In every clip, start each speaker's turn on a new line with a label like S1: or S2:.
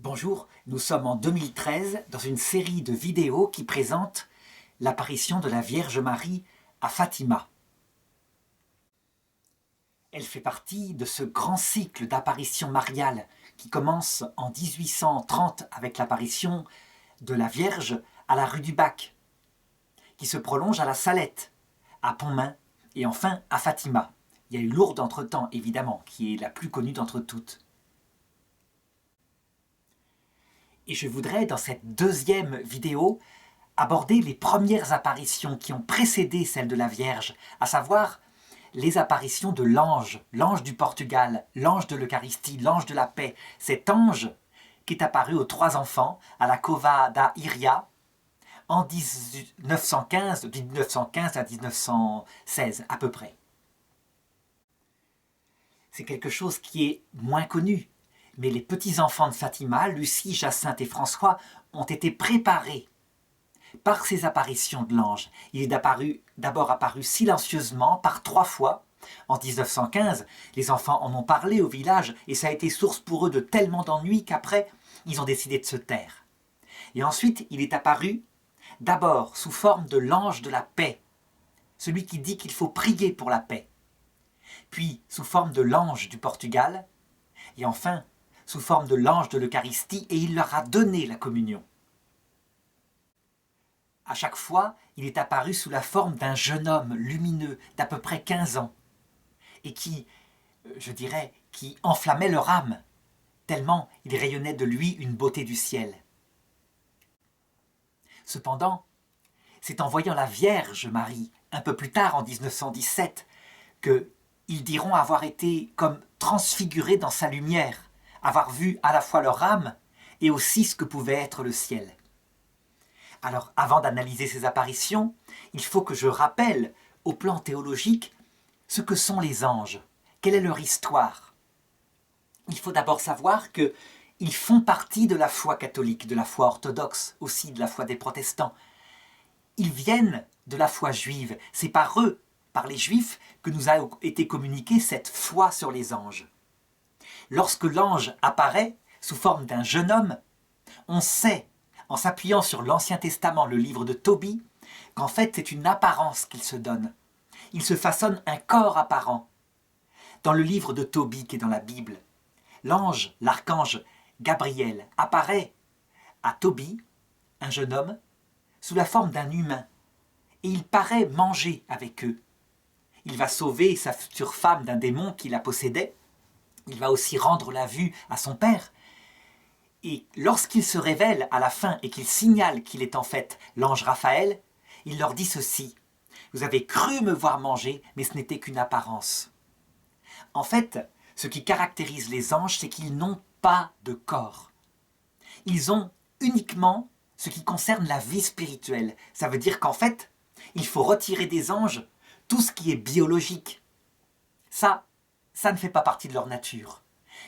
S1: Bonjour, nous sommes en 2013 dans une série de vidéos qui présentent l'apparition de la Vierge Marie à Fatima. Elle fait partie de ce grand cycle d'apparitions mariales qui commence en 1830 avec l'apparition de la Vierge à la rue du Bac, qui se prolonge à la Salette, à Pontmain et enfin à Fatima. Il y a eu Lourdes entre-temps, évidemment, qui est la plus connue d'entre toutes. Et je voudrais, dans cette deuxième vidéo, aborder les premières apparitions qui ont précédé celle de la Vierge, à savoir les apparitions de l'ange du Portugal, l'ange de l'Eucharistie, l'ange de la paix, cet ange qui est apparu aux trois enfants à la Cova da Iria en 1915, de 1915 à 1916 à peu près. C'est quelque chose qui est moins connu, mais les petits-enfants de Fatima, Lucie, Jacinthe et François, ont été préparés par ces apparitions de l'ange. Il est d'abord apparu silencieusement par 3 fois. En 1915, les enfants en ont parlé au village et ça a été source pour eux de tellement d'ennuis qu'après, ils ont décidé de se taire. Et ensuite, il est apparu d'abord sous forme de l'ange de la paix, celui qui dit qu'il faut prier pour la paix. Puis sous forme de l'ange du Portugal, et enfin sous forme de l'ange de l'Eucharistie, et il leur a donné la communion. À chaque fois, il est apparu sous la forme d'un jeune homme lumineux d'à peu près 15 ans, et qui enflammait leur âme, tellement il rayonnait de lui une beauté du ciel. Cependant, c'est en voyant la Vierge Marie, un peu plus tard en 1917, qu'ils diront avoir été comme transfigurés dans sa lumière, avoir vu à la fois leur âme et aussi ce que pouvait être le ciel. Alors, avant d'analyser ces apparitions, il faut que je rappelle, au plan théologique, ce que sont les anges, quelle est leur histoire. Il faut d'abord savoir qu'ils font partie de la foi catholique, de la foi orthodoxe, aussi de la foi des protestants. Ils viennent de la foi juive, c'est par eux, par les juifs, que nous a été communiquée cette foi sur les anges. Lorsque l'ange apparaît sous forme d'un jeune homme, on sait, en s'appuyant sur l'Ancien Testament, le livre de Tobie, qu'en fait c'est une apparence qu'il se donne. Il se façonne un corps apparent. Dans le livre de Tobie qui est dans la Bible, l'ange, l'archange Gabriel, apparaît à Tobie, un jeune homme, sous la forme d'un humain, et il paraît manger avec eux. Il va sauver sa future femme d'un démon qui la possédait. Il va aussi rendre la vue à son père. Et lorsqu'il se révèle à la fin et qu'il signale qu'il est en fait l'ange Raphaël, il leur dit ceci: « Vous avez cru me voir manger, mais ce n'était qu'une apparence. » En fait, ce qui caractérise les anges, c'est qu'ils n'ont pas de corps. Ils ont uniquement ce qui concerne la vie spirituelle. Ça veut dire qu'en fait, il faut retirer des anges tout ce qui est biologique. Ça ne fait pas partie de leur nature.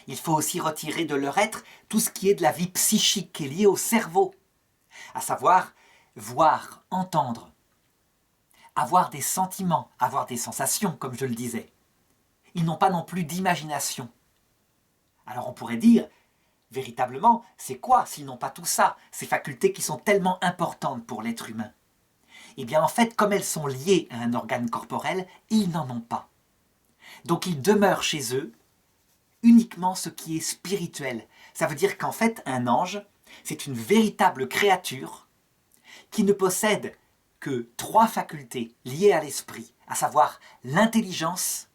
S1: Il faut aussi retirer de leur être tout ce qui est de la vie psychique qui est liée au cerveau, à savoir voir, entendre, avoir des sentiments, avoir des sensations, comme je le disais. Ils n'ont pas non plus d'imagination. Alors on pourrait dire, véritablement, c'est quoi s'ils n'ont pas tout ça, ces facultés qui sont tellement importantes pour l'être humain? Eh bien en fait, comme elles sont liées à un organe corporel, ils n'en ont pas. Donc ils demeurent chez eux uniquement ce qui est spirituel. Ça veut dire qu'en fait, un ange, c'est une véritable créature qui ne possède que 3 facultés liées à l'esprit, à savoir l'intelligence,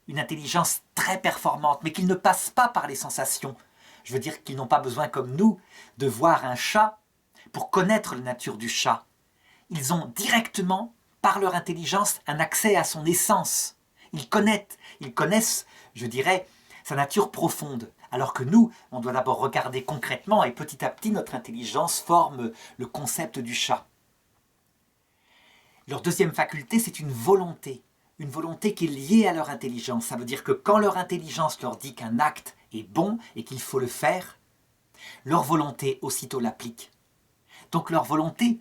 S1: une intelligence très performante, mais qu'ils ne passent pas par les sensations. Je veux dire qu'ils n'ont pas besoin, comme nous, de voir un chat pour connaître la nature du chat. Ils ont directement, par leur intelligence, un accès à son essence. Ils connaissent, je dirais, sa nature profonde. Alors que nous, on doit d'abord regarder concrètement et petit à petit, notre intelligence forme le concept du chat. Leur deuxième faculté, c'est une volonté qui est liée à leur intelligence. Ça veut dire que quand leur intelligence leur dit qu'un acte est bon et qu'il faut le faire, leur volonté aussitôt l'applique. Donc leur volonté,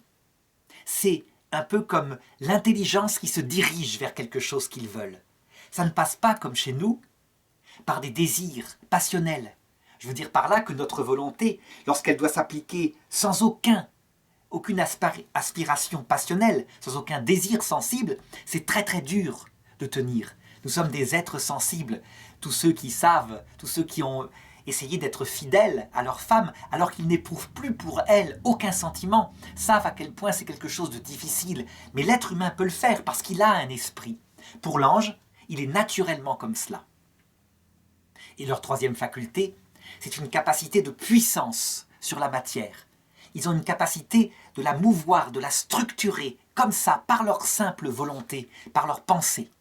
S1: c'est un peu comme l'intelligence qui se dirige vers quelque chose qu'ils veulent. Ça ne passe pas comme chez nous, par des désirs passionnels. Je veux dire par là que notre volonté, lorsqu'elle doit s'appliquer sans aucune aspiration passionnelle, sans aucun désir sensible, c'est très très dur de tenir. Nous sommes des êtres sensibles. Tous ceux qui savent, tous ceux qui ont essayé d'être fidèles à leur femme, alors qu'ils n'éprouvent plus pour elle aucun sentiment, savent à quel point c'est quelque chose de difficile. Mais l'être humain peut le faire parce qu'il a un esprit. Pour l'ange, il est naturellement comme cela. Et leur troisième faculté, c'est une capacité de puissance sur la matière. Ils ont une capacité de la mouvoir, de la structurer, comme ça, par leur simple volonté, par leur pensée.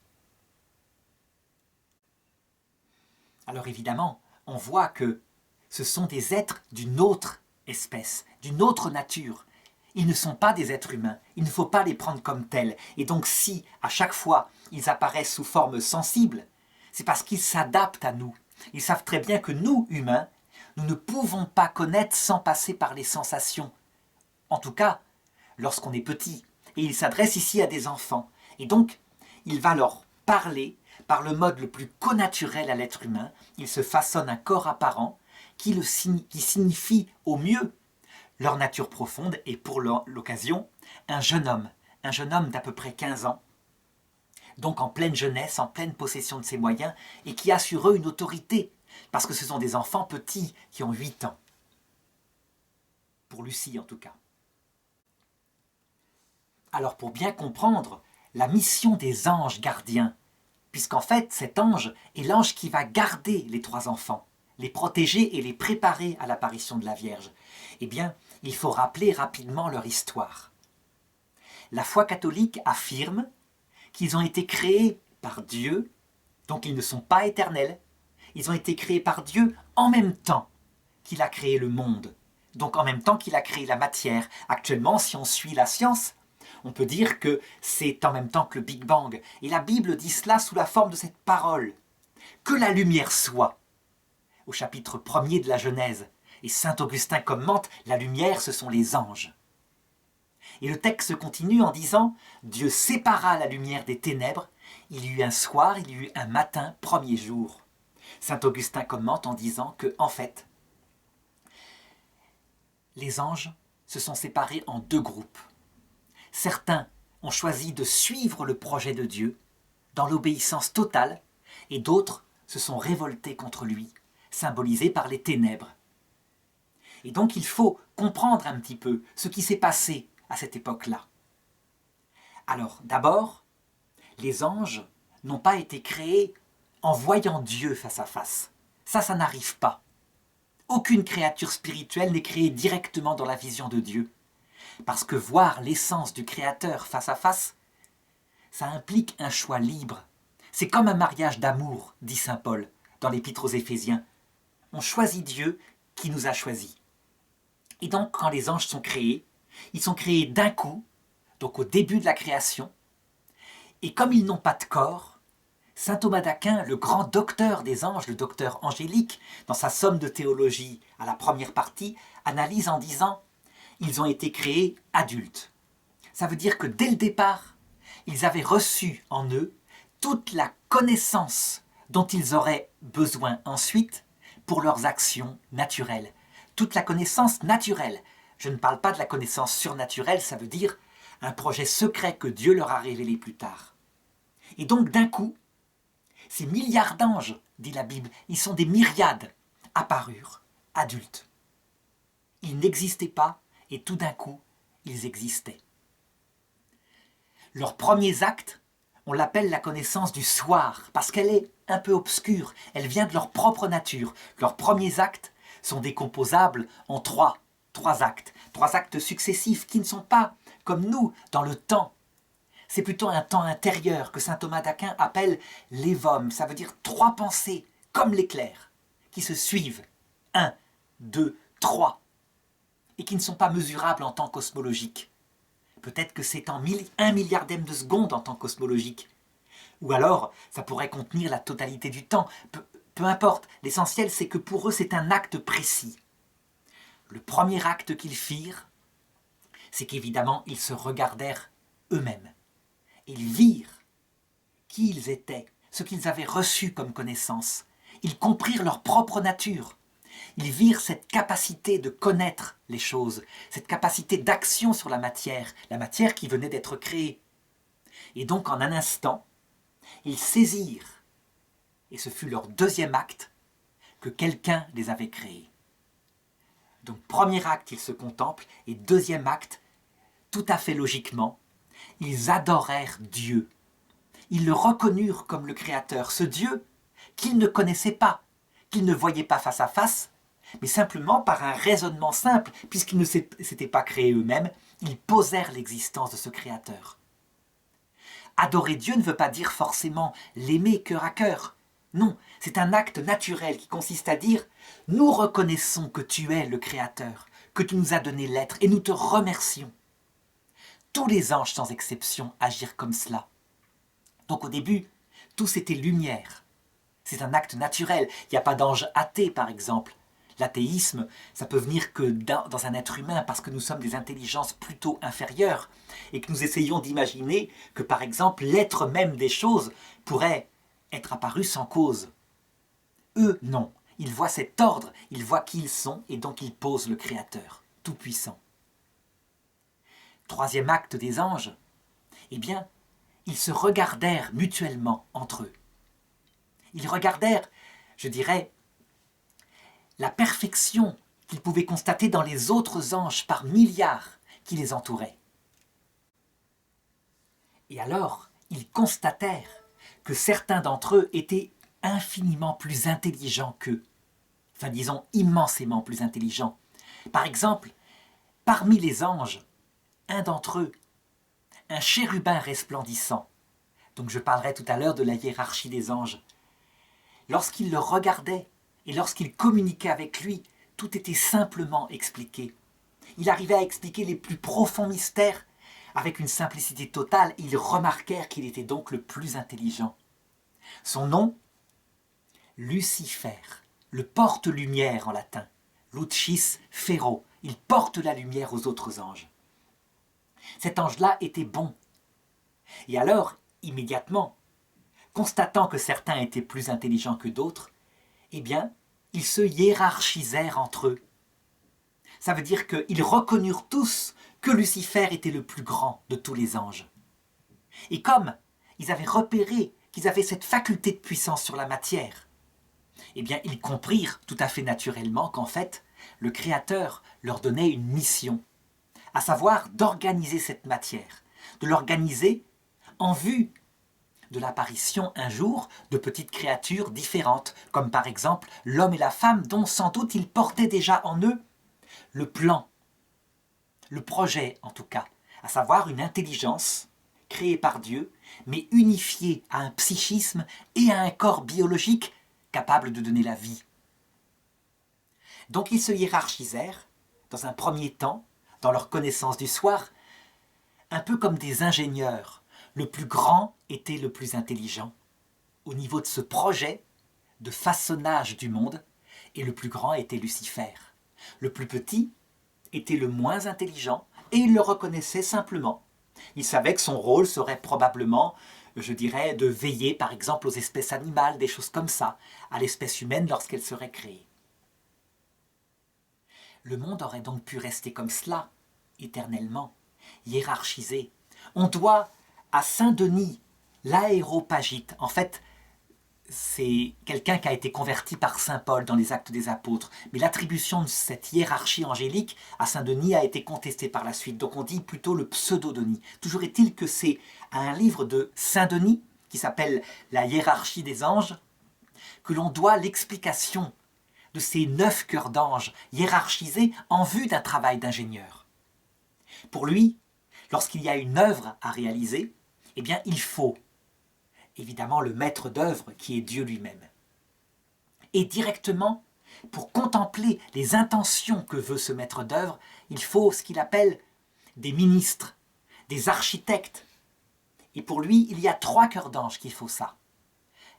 S1: Alors évidemment, on voit que ce sont des êtres d'une autre espèce, d'une autre nature. Ils ne sont pas des êtres humains, il ne faut pas les prendre comme tels. Et donc si, à chaque fois, ils apparaissent sous forme sensible, c'est parce qu'ils s'adaptent à nous. Ils savent très bien que nous, humains, nous ne pouvons pas connaître sans passer par les sensations. En tout cas, lorsqu'on est petit. Et il s'adresse ici à des enfants. Et donc, il va leur parler par le mode le plus connaturel à l'être humain. Il se façonne un corps apparent qui signifie au mieux leur nature profonde et pour l'occasion, un jeune homme d'à peu près 15 ans, donc en pleine jeunesse, en pleine possession de ses moyens, et qui a sur eux une autorité, parce que ce sont des enfants petits qui ont 8 ans. Pour Lucie en tout cas. Alors pour bien comprendre la mission des anges gardiens, puisqu'en fait cet ange est l'ange qui va garder les 3 enfants, les protéger et les préparer à l'apparition de la Vierge, eh bien il faut rappeler rapidement leur histoire. La foi catholique affirme qu'ils ont été créés par Dieu, donc ils ne sont pas éternels, ils ont été créés par Dieu en même temps qu'il a créé le monde, donc en même temps qu'il a créé la matière. Actuellement, si on suit la science, on peut dire que c'est en même temps que le Big Bang. Et la Bible dit cela sous la forme de cette parole. Que la lumière soit, au chapitre 1er de la Genèse. Et saint Augustin commente, la lumière, ce sont les anges. Et le texte continue en disant, Dieu sépara la lumière des ténèbres, il y eut un soir, il y eut un matin, premier jour. Saint Augustin commente en disant que, en fait, les anges se sont séparés en 2 groupes. Certains ont choisi de suivre le projet de Dieu dans l'obéissance totale, et d'autres se sont révoltés contre lui, symbolisés par les ténèbres. Et donc il faut comprendre un petit peu ce qui s'est passé à cette époque-là. Alors d'abord, les anges n'ont pas été créés en voyant Dieu face à face. Ça n'arrive pas. Aucune créature spirituelle n'est créée directement dans la vision de Dieu. Parce que voir l'essence du Créateur face à face, ça implique un choix libre. C'est comme un mariage d'amour, dit saint Paul dans l'Épître aux Éphésiens. On choisit Dieu qui nous a choisis. Et donc, quand les anges sont créés, ils sont créés d'un coup, donc au début de la création, et comme ils n'ont pas de corps, saint Thomas d'Aquin, le grand docteur des anges, le docteur angélique, dans sa somme de théologie à la première partie, analyse en disant « ils ont été créés adultes ». Ça veut dire que dès le départ, ils avaient reçu en eux toute la connaissance dont ils auraient besoin ensuite pour leurs actions naturelles. Toute la connaissance naturelle. Je ne parle pas de la connaissance surnaturelle, ça veut dire un projet secret que Dieu leur a révélé plus tard. Et donc d'un coup, ces milliards d'anges, dit la Bible, ils sont des myriades, apparurent, adultes. Ils n'existaient pas et tout d'un coup, ils existaient. Leurs premiers actes, on l'appelle la connaissance du soir, parce qu'elle est un peu obscure, elle vient de leur propre nature. Leurs premiers actes sont décomposables en trois actes successifs qui ne sont pas, comme nous, dans le temps. C'est plutôt un temps intérieur que saint Thomas d'Aquin appelle l'évome, ça veut dire 3 pensées, comme l'éclair, qui se suivent, 1, 2, 3, et qui ne sont pas mesurables en temps cosmologique. Peut-être que c'est en 1 milliardième de seconde en temps cosmologique. Ou alors, ça pourrait contenir la totalité du temps. Peu importe, l'essentiel c'est que pour eux c'est un acte précis. Le premier acte qu'ils firent, c'est qu'évidemment ils se regardèrent eux-mêmes. Ils virent qui ils étaient, ce qu'ils avaient reçu comme connaissance. Ils comprirent leur propre nature. Ils virent cette capacité de connaître les choses, cette capacité d'action sur la matière qui venait d'être créée. Et donc en un instant, ils saisirent, et ce fut leur deuxième acte, que quelqu'un les avait créés. Donc premier acte, ils se contemplent, et deuxième acte, tout à fait logiquement, ils adorèrent Dieu. Ils le reconnurent comme le Créateur, ce Dieu qu'ils ne connaissaient pas, qu'ils ne voyaient pas face à face, mais simplement par un raisonnement simple, puisqu'ils ne s'étaient pas créés eux-mêmes, ils posèrent l'existence de ce Créateur. Adorer Dieu ne veut pas dire forcément l'aimer cœur à cœur. Non, c'est un acte naturel qui consiste à dire « Nous reconnaissons que tu es le Créateur, que tu nous as donné l'être et nous te remercions. » Tous les anges sans exception agirent comme cela. Donc au début, tous étaient lumière. C'est un acte naturel. Il n'y a pas d'ange athée par exemple. L'athéisme, ça peut venir que dans un être humain parce que nous sommes des intelligences plutôt inférieures et que nous essayons d'imaginer que par exemple l'être même des choses pourrait être apparu sans cause. Eux, non. Ils voient cet ordre, ils voient qui ils sont et donc ils posent le Créateur, tout-puissant. Troisième acte des anges, eh bien, ils se regardèrent mutuellement entre eux. Ils regardèrent, je dirais, la perfection qu'ils pouvaient constater dans les autres anges par milliards qui les entouraient. Et alors, ils constatèrent que certains d'entre eux étaient infiniment plus intelligents qu'eux. Enfin, disons, immensément plus intelligents. Par exemple, parmi les anges, un d'entre eux, un chérubin resplendissant, donc je parlerai tout à l'heure de la hiérarchie des anges, lorsqu'il le regardait et lorsqu'il communiquait avec lui, tout était simplement expliqué. Il arrivait à expliquer les plus profonds mystères avec une simplicité totale et ils remarquèrent qu'il était donc le plus intelligent. Son nom, Lucifer, le porte-lumière en latin, Lucis Ferro, il porte la lumière aux autres anges. Cet ange-là était bon. Et alors, immédiatement, constatant que certains étaient plus intelligents que d'autres, eh bien, ils se hiérarchisèrent entre eux. Ça veut dire qu'ils reconnurent tous que Lucifer était le plus grand de tous les anges. Et comme ils avaient repéré qu'ils avaient cette faculté de puissance sur la matière, eh bien, ils comprirent tout à fait naturellement qu'en fait, le Créateur leur donnait une mission, à savoir d'organiser cette matière, de l'organiser en vue de l'apparition un jour de petites créatures différentes, comme par exemple l'homme et la femme dont sans doute ils portaient déjà en eux le plan, le projet en tout cas, à savoir une intelligence créée par Dieu, mais unifiée à un psychisme et à un corps biologique capable de donner la vie. Donc ils se hiérarchisèrent, dans un premier temps, dans leur connaissance du soir, un peu comme des ingénieurs. Le plus grand était le plus intelligent, au niveau de ce projet de façonnage du monde, et le plus grand était Lucifer. Le plus petit était le moins intelligent, et il le reconnaissait simplement. Il savait que son rôle serait probablement, je dirais, de veiller par exemple aux espèces animales, des choses comme ça, à l'espèce humaine lorsqu'elle serait créée. Le monde aurait donc pu rester comme cela, éternellement, hiérarchisé. On doit à Saint-Denis, l'aéropagite, en fait, c'est quelqu'un qui a été converti par saint Paul dans les Actes des Apôtres. Mais l'attribution de cette hiérarchie angélique à Saint-Denis a été contestée par la suite. Donc on dit plutôt le pseudo-Denis. Toujours est-il que c'est à un livre de Saint-Denis, qui s'appelle « La hiérarchie des anges », que l'on doit l'explication de ces 9 cœurs d'anges hiérarchisés en vue d'un travail d'ingénieur. Pour lui, lorsqu'il y a une œuvre à réaliser, eh bien il faut évidemment le maître d'œuvre qui est Dieu lui-même. Et directement, pour contempler les intentions que veut ce maître d'œuvre, il faut ce qu'il appelle des ministres, des architectes. Et pour lui, il y a 3 cœurs d'anges qu'il faut ça.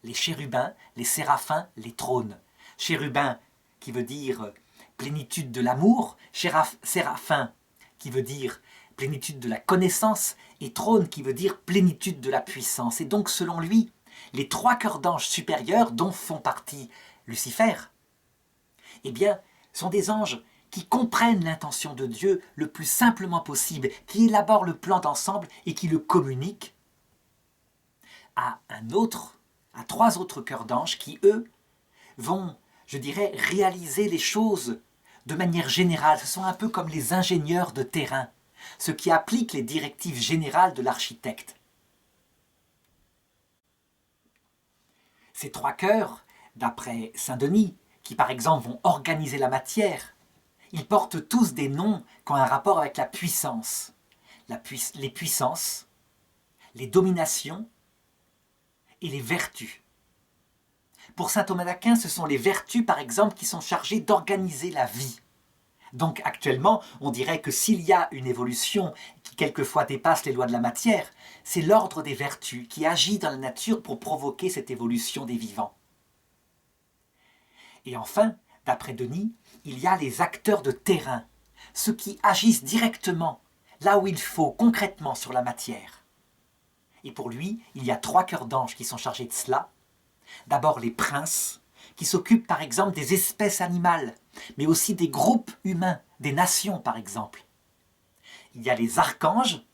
S1: Les chérubins, les séraphins, les trônes. Chérubin qui veut dire plénitude de l'amour, séraphin qui veut dire plénitude de la connaissance, et trône qui veut dire plénitude de la puissance. Et donc, selon lui, les 3 cœurs d'anges supérieurs, dont font partie Lucifer, eh bien, sont des anges qui comprennent l'intention de Dieu le plus simplement possible, qui élaborent le plan d'ensemble et qui le communiquent à trois autres cœurs d'anges qui, eux, vont, je dirais, réaliser les choses de manière générale. Ce sont un peu comme les ingénieurs de terrain, ceux qui appliquent les directives générales de l'architecte. Ces trois cœurs, d'après Saint-Denis, qui par exemple vont organiser la matière, ils portent tous des noms qui ont un rapport avec la puissance. Les puissances, les dominations et les vertus. Pour saint Thomas d'Aquin, ce sont les vertus, par exemple, qui sont chargées d'organiser la vie. Donc actuellement, on dirait que s'il y a une évolution qui quelquefois dépasse les lois de la matière, c'est l'ordre des vertus qui agit dans la nature pour provoquer cette évolution des vivants. Et enfin, d'après Denis, il y a les acteurs de terrain, ceux qui agissent directement, là où il faut, concrètement sur la matière. Et pour lui, il y a trois cœurs d'anges qui sont chargés de cela. D'abord les princes, qui s'occupent par exemple des espèces animales, mais aussi des groupes humains, des nations par exemple. Il y a les archanges,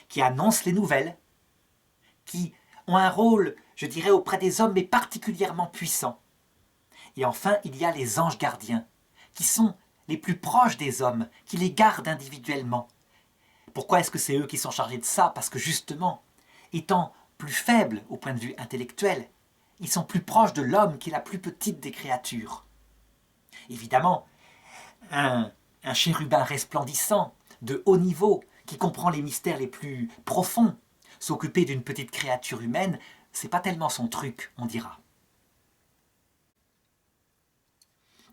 S1: qui annoncent les nouvelles, qui ont un rôle, je dirais, auprès des hommes, mais particulièrement puissant. Et enfin, il y a les anges gardiens, qui sont les plus proches des hommes, qui les gardent individuellement. Pourquoi est-ce que c'est eux qui sont chargés de ça? Parce que justement, étant plus faibles au point de vue intellectuel, ils sont plus proches de l'homme qui est la plus petite des créatures. Évidemment, un chérubin resplendissant, de haut niveau, qui comprend les mystères les plus profonds, s'occuper d'une petite créature humaine, c'est pas tellement son truc, on dira.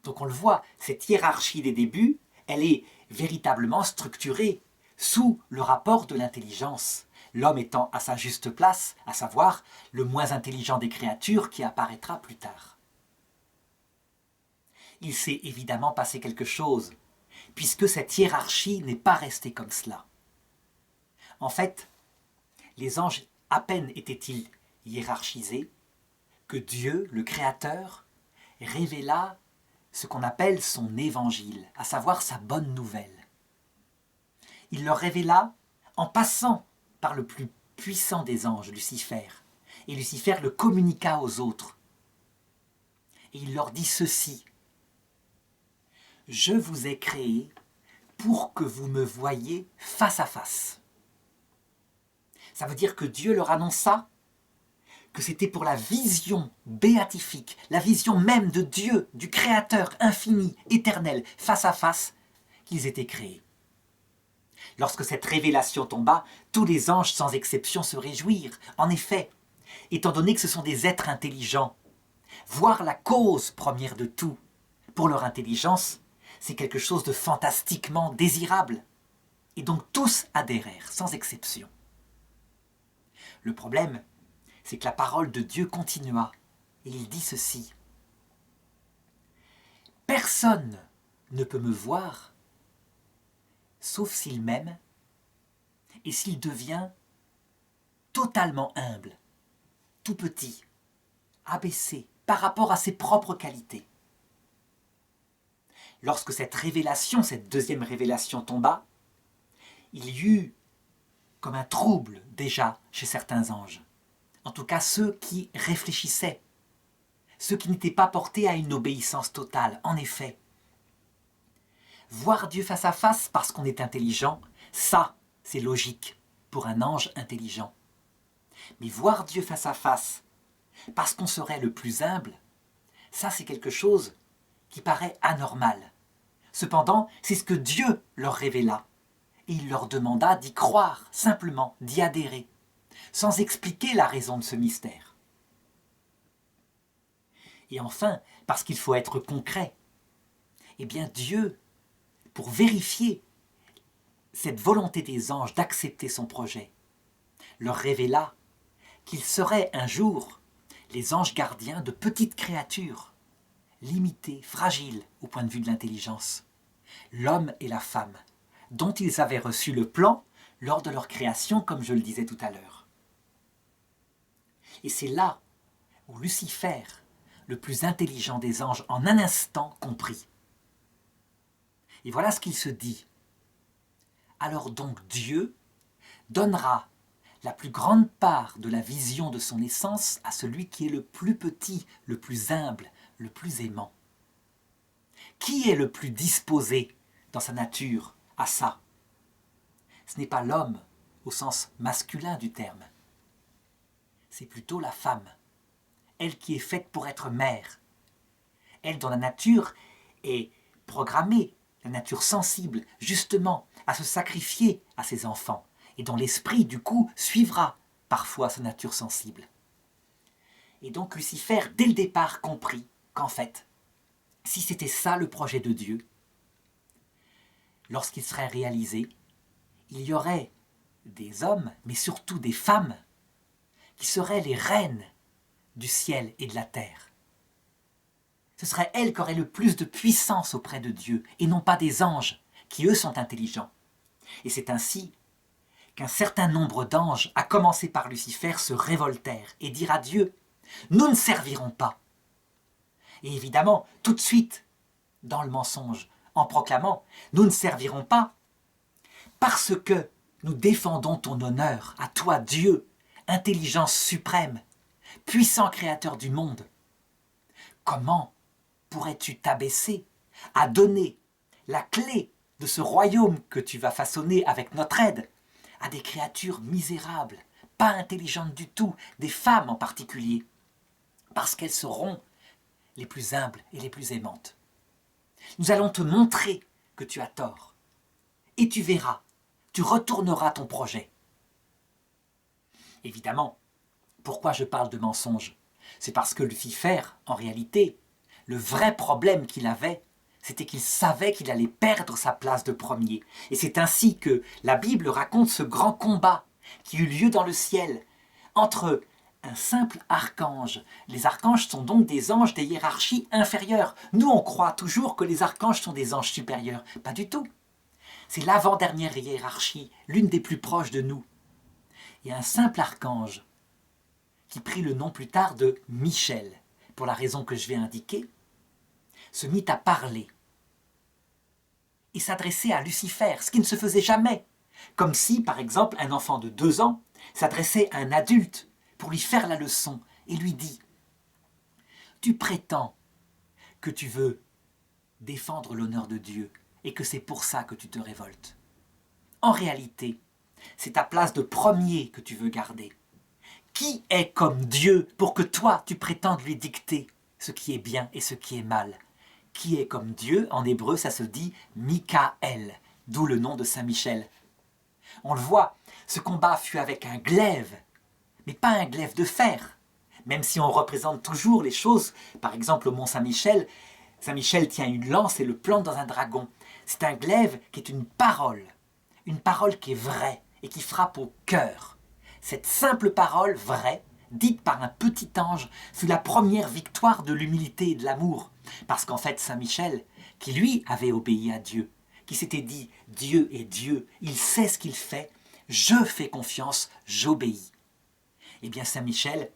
S1: Donc on le voit, cette hiérarchie des débuts, elle est véritablement structurée sous le rapport de l'intelligence, l'homme étant à sa juste place, à savoir le moins intelligent des créatures qui apparaîtra plus tard. Il s'est évidemment passé quelque chose, puisque cette hiérarchie n'est pas restée comme cela. En fait, les anges, à peine étaient-ils hiérarchisés, que Dieu, le Créateur, révéla ce qu'on appelle son évangile, à savoir sa bonne nouvelle. Il leur révéla en passant par le plus puissant des anges, Lucifer, et Lucifer le communiqua aux autres. Et il leur dit ceci: « Je vous ai créé pour que vous me voyiez face à face. » Ça veut dire que Dieu leur annonça que c'était pour la vision béatifique, la vision même de Dieu, du Créateur infini, éternel, face à face, qu'ils étaient créés. Lorsque cette révélation tomba, tous les anges sans exception se réjouirent. En effet, étant donné que ce sont des êtres intelligents, voir la cause première de tout, pour leur intelligence, c'est quelque chose de fantastiquement désirable. Et donc tous adhérèrent, sans exception. Le problème, c'est que la parole de Dieu continua, et il dit ceci: « Personne ne peut me voir, sauf s'il m'aime, et s'il devient totalement humble, tout petit, abaissé par rapport à ses propres qualités. » Lorsque cette révélation, cette deuxième révélation tomba, il y eut comme un trouble déjà chez certains anges. En tout cas ceux qui réfléchissaient, ceux qui n'étaient pas portés à une obéissance totale. En effet, voir Dieu face à face parce qu'on est intelligent, ça, c'est logique pour un ange intelligent. Mais voir Dieu face à face parce qu'on serait le plus humble, ça c'est quelque chose qui paraît anormal. Cependant, c'est ce que Dieu leur révéla. Et il leur demanda d'y croire, simplement, d'y adhérer, sans expliquer la raison de ce mystère. Et enfin, parce qu'il faut être concret, eh bien Dieu, pour vérifier cette volonté des anges d'accepter son projet, leur révéla qu'ils seraient un jour les anges gardiens de petites créatures, limitées, fragiles au point de vue de l'intelligence, l'homme et la femme, dont ils avaient reçu le plan lors de leur création, comme je le disais tout à l'heure. Et c'est là où Lucifer, le plus intelligent des anges, en un instant comprit. Et voilà ce qu'il se dit. Alors donc Dieu donnera la plus grande part de la vision de son essence à celui qui est le plus petit, le plus humble, le plus aimant. Qui est le plus disposé dans sa nature à ça? Ce n'est pas l'homme au sens masculin du terme. C'est plutôt la femme, elle qui est faite pour être mère. Elle dont la nature est programmée, la nature sensible, justement, à se sacrifier à ses enfants, et dont l'esprit, du coup, suivra parfois sa nature sensible. Et donc Lucifer, dès le départ, comprit qu'en fait, si c'était ça le projet de Dieu, lorsqu'il serait réalisé, il y aurait des hommes, mais surtout des femmes, qui seraient les reines du ciel et de la terre. Ce seraient elles qui auraient le plus de puissance auprès de Dieu, et non pas des anges, qui eux sont intelligents. Et c'est ainsi qu'un certain nombre d'anges, à commencer par Lucifer, se révoltèrent et dirent à Dieu « Nous ne servirons pas ». Et évidemment, tout de suite, dans le mensonge, en proclamant « Nous ne servirons pas parce que nous défendons ton honneur, à toi Dieu, intelligence suprême, puissant créateur du monde. Comment pourrais-tu t'abaisser à donner la clé de ce royaume que tu vas façonner avec notre aide à des créatures misérables, pas intelligentes du tout, des femmes en particulier, parce qu'elles seront les plus humbles et les plus aimantes. Nous allons te montrer que tu as tort, et tu verras, tu retourneras ton projet. » Évidemment, pourquoi je parle de mensonge? C'est parce que Lucifer, en réalité, le vrai problème qu'il avait, c'était qu'il savait qu'il allait perdre sa place de premier. Et c'est ainsi que la Bible raconte ce grand combat qui eut lieu dans le ciel entre un simple archange. Les archanges sont donc des anges des hiérarchies inférieures. Nous, on croit toujours que les archanges sont des anges supérieurs. Pas du tout. C'est l'avant-dernière hiérarchie, l'une des plus proches de nous. Et un simple archange qui prit le nom plus tard de Michel, pour la raison que je vais indiquer, se mit à parler et s'adresser à Lucifer, ce qui ne se faisait jamais. Comme si, par exemple, un enfant de 2 ans s'adressait à un adulte pour lui faire la leçon et lui dit « Tu prétends que tu veux défendre l'honneur de Dieu et que c'est pour ça que tu te révoltes. En réalité, c'est ta place de premier que tu veux garder. Qui est comme Dieu pour que toi, tu prétendes lui dicter ce qui est bien et ce qui est mal? Qui est comme Dieu? En hébreu, ça se dit Michael, d'où le nom de Saint Michel. On le voit, ce combat fut avec un glaive, mais pas un glaive de fer. Même si on représente toujours les choses, par exemple au mont Saint-Michel Michel tient une lance et le plante dans un dragon. C'est un glaive qui est une parole qui est vraie et qui frappe au cœur. Cette simple parole vraie, dite par un petit ange, fut la première victoire de l'humilité et de l'amour. Parce qu'en fait, Saint Michel, qui lui avait obéi à Dieu, qui s'était dit « Dieu est Dieu, il sait ce qu'il fait, je fais confiance, j'obéis ». Eh bien, Saint Michel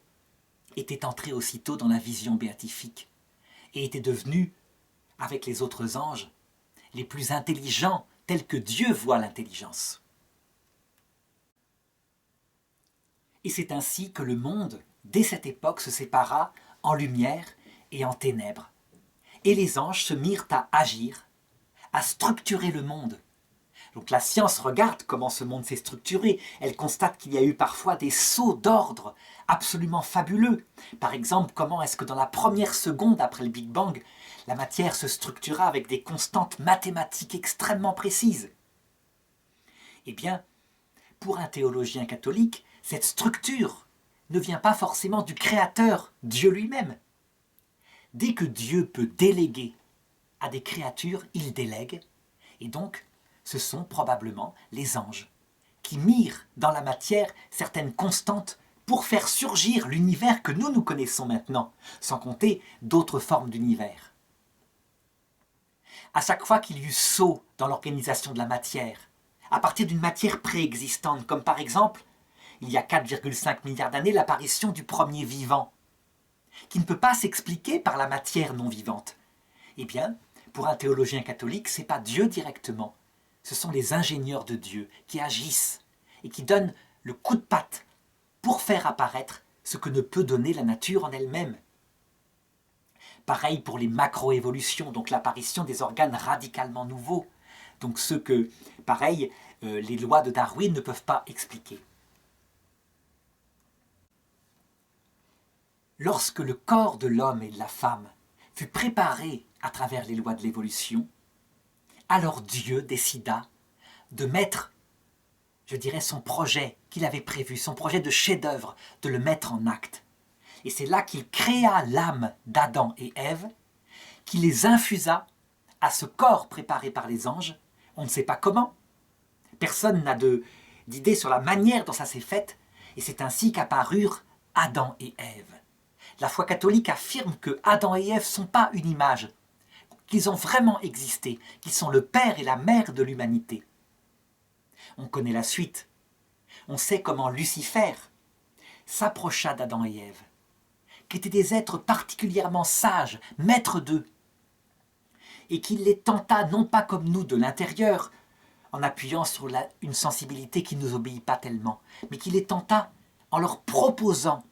S1: était entré aussitôt dans la vision béatifique et était devenu, avec les autres anges, les plus intelligents tels que Dieu voit l'intelligence. Et c'est ainsi que le monde, dès cette époque, se sépara en lumière et en ténèbres. Et les anges se mirent à agir, à structurer le monde. Donc la science regarde comment ce monde s'est structuré. Elle constate qu'il y a eu parfois des sauts d'ordre absolument fabuleux. Par exemple, comment est-ce que dans la première seconde après le Big Bang, la matière se structura avec des constantes mathématiques extrêmement précises? Eh bien, pour un théologien catholique, cette structure ne vient pas forcément du Créateur, Dieu lui-même. Dès que Dieu peut déléguer à des créatures, il délègue, et donc ce sont probablement les anges qui mirent dans la matière certaines constantes pour faire surgir l'univers que nous connaissons maintenant, sans compter d'autres formes d'univers. À chaque fois qu'il y eut saut dans l'organisation de la matière, à partir d'une matière préexistante, comme par exemple, il y a 4,5 milliards d'années, l'apparition du premier vivant, qui ne peut pas s'expliquer par la matière non vivante. Eh bien, Pour un théologien catholique, ce n'est pas Dieu directement. Ce sont les ingénieurs de Dieu qui agissent et qui donnent le coup de patte pour faire apparaître ce que ne peut donner la nature en elle-même. Pareil pour les macroévolutions, donc l'apparition des organes radicalement nouveaux. Donc ceux que, pareil, les lois de Darwin ne peuvent pas expliquer. Lorsque le corps de l'homme et de la femme fut préparé à travers les lois de l'évolution, alors Dieu décida de mettre, je dirais, son projet qu'il avait prévu, son projet de chef-d'œuvre, de le mettre en acte. Et c'est là qu'il créa l'âme d'Adam et Ève, qui les infusa à ce corps préparé par les anges. On ne sait pas comment. Personne n'a d'idée sur la manière dont ça s'est fait. Et c'est ainsi qu'apparurent Adam et Ève. La foi catholique affirme que Adam et Ève ne sont pas une image, qu'ils ont vraiment existé, qu'ils sont le père et la mère de l'humanité. On connaît la suite. On sait comment Lucifer s'approcha d'Adam et Ève, qui étaient des êtres particulièrement sages, maîtres d'eux, et qu'il les tenta non pas comme nous de l'intérieur, en appuyant sur une sensibilité qui ne nous obéit pas tellement, mais qu'il les tenta en leur proposant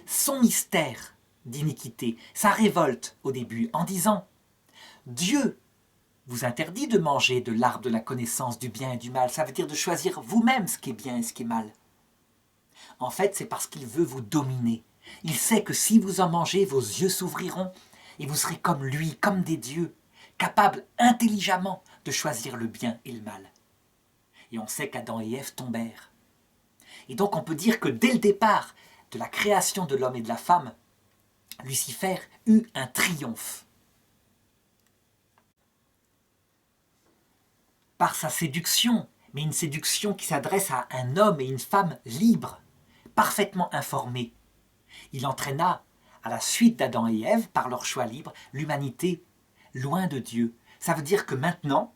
S1: son mystère d'iniquité, sa révolte au début, en disant « Dieu vous interdit de manger de l'arbre de la connaissance du bien et du mal. » Ça veut dire de choisir vous-même ce qui est bien et ce qui est mal. En fait, c'est parce qu'il veut vous dominer. Il sait que si vous en mangez, vos yeux s'ouvriront et vous serez comme lui, comme des dieux, capables intelligemment de choisir le bien et le mal. Et on sait qu'Adam et Ève tombèrent. Et donc on peut dire que dès le départ de la création de l'homme et de la femme, Lucifer eut un triomphe. Par sa séduction, mais une séduction qui s'adresse à un homme et une femme libres, parfaitement informés. Il entraîna, à la suite d'Adam et Ève, par leur choix libre, l'humanité loin de Dieu. Ça veut dire que maintenant,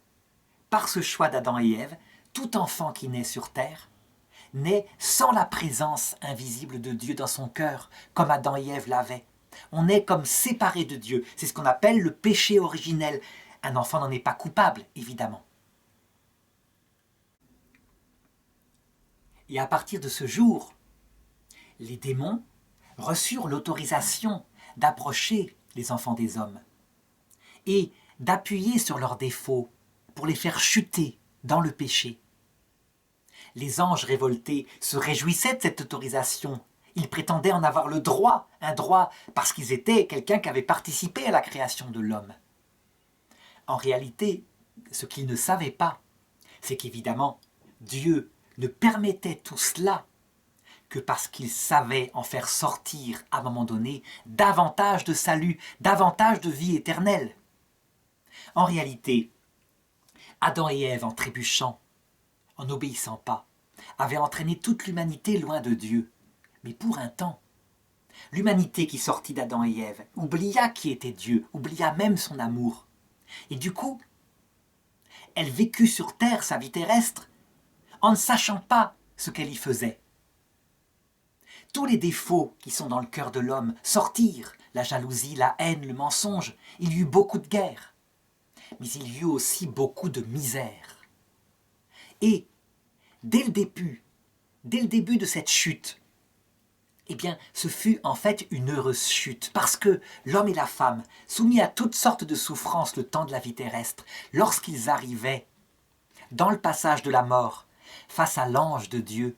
S1: par ce choix d'Adam et Ève, tout enfant qui naît sur terre naît sans la présence invisible de Dieu dans son cœur, comme Adam et Ève l'avaient. On est comme séparé de Dieu. C'est ce qu'on appelle le péché originel. Un enfant n'en est pas coupable, évidemment. Et à partir de ce jour, les démons reçurent l'autorisation d'approcher les enfants des hommes et d'appuyer sur leurs défauts pour les faire chuter dans le péché. Les anges révoltés se réjouissaient de cette autorisation. Ils prétendaient en avoir le droit, un droit parce qu'ils étaient quelqu'un qui avait participé à la création de l'homme. En réalité, ce qu'ils ne savaient pas, c'est qu'évidemment, Dieu ne permettait tout cela que parce qu'il savait en faire sortir, à un moment donné, davantage de salut, davantage de vie éternelle. En réalité, Adam et Ève, en trébuchant, en n'obéissant pas, avaient entraîné toute l'humanité loin de Dieu. Mais pour un temps, l'humanité qui sortit d'Adam et Ève oublia qui était Dieu, oublia même son amour. Et du coup, elle vécut sur terre sa vie terrestre en ne sachant pas ce qu'elle y faisait. Tous les défauts qui sont dans le cœur de l'homme sortirent, la jalousie, la haine, le mensonge. Il y eut beaucoup de guerres, mais il y eut aussi beaucoup de misère. Et dès le début de cette chute, eh bien, ce fut en fait une heureuse chute, parce que l'homme et la femme, soumis à toutes sortes de souffrances le temps de la vie terrestre, lorsqu'ils arrivaient dans le passage de la mort, face à l'ange de Dieu,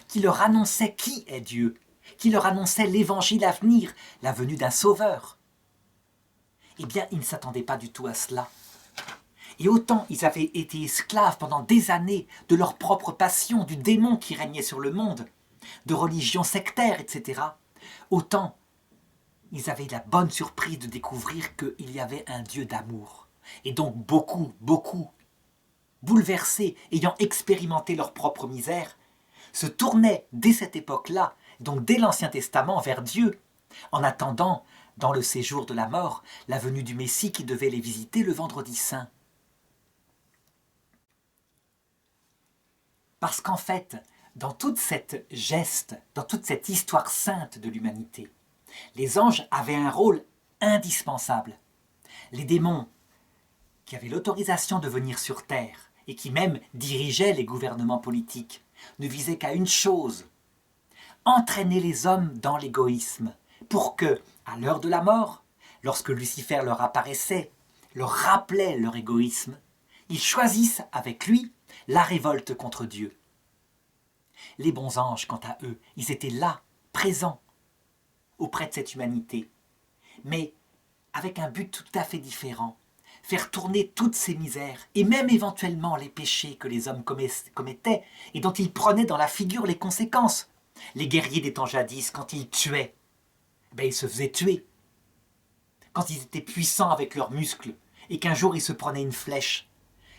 S1: qui leur annonçait qui est Dieu, qui leur annonçait l'évangile à venir, la venue d'un sauveur. Eh bien, ils ne s'attendaient pas du tout à cela. Et autant ils avaient été esclaves pendant des années de leur propre passion, du démon qui régnait sur le monde, de religions sectaires, etc., autant ils avaient la bonne surprise de découvrir qu'il y avait un Dieu d'amour. Et donc beaucoup, bouleversés, ayant expérimenté leur propre misère, se tournaient dès cette époque-là, donc dès l'Ancien Testament, vers Dieu, en attendant, dans le séjour de la mort, la venue du Messie qui devait les visiter le vendredi saint. Parce qu'en fait, dans toute cette geste, dans toute cette histoire sainte de l'humanité, les anges avaient un rôle indispensable. Les démons qui avait l'autorisation de venir sur Terre et qui même dirigeait les gouvernements politiques, ne visait qu'à une chose, entraîner les hommes dans l'égoïsme, pour que, à l'heure de la mort, lorsque Lucifer leur apparaissait, leur rappelait leur égoïsme, ils choisissent avec lui la révolte contre Dieu. Les bons anges, quant à eux, ils étaient là, présents, auprès de cette humanité, mais avec un but tout à fait différent, faire tourner toutes ces misères, et même éventuellement les péchés que les hommes commettaient, et dont ils prenaient dans la figure les conséquences. Les guerriers des temps jadis, quand ils tuaient, ils se faisaient tuer. Quand ils étaient puissants avec leurs muscles, et qu'un jour ils se prenaient une flèche,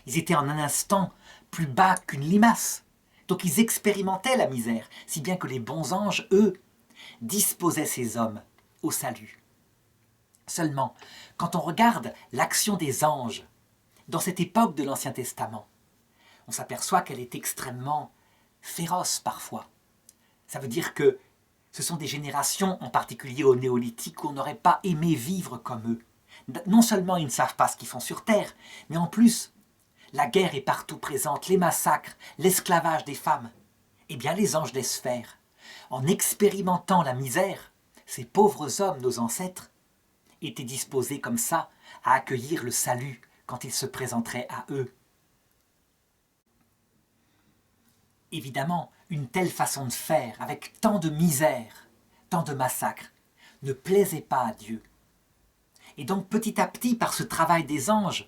S1: ils étaient en un instant plus bas qu'une limace. Donc ils expérimentaient la misère, si bien que les bons anges, eux, disposaient ces hommes au salut. Seulement, quand on regarde l'action des anges dans cette époque de l'Ancien Testament, on s'aperçoit qu'elle est extrêmement féroce parfois. Ça veut dire que ce sont des générations, en particulier au néolithique, où on n'aurait pas aimé vivre comme eux. Non seulement ils ne savent pas ce qu'ils font sur Terre, mais en plus, la guerre est partout présente, les massacres, l'esclavage des femmes. Eh bien, les anges laissent faire. En expérimentant la misère, ces pauvres hommes, nos ancêtres, étaient disposés comme ça à accueillir le salut quand il se présenterait à eux. Évidemment, une telle façon de faire, avec tant de misère, tant de massacres, ne plaisait pas à Dieu. Et donc petit à petit, par ce travail des anges,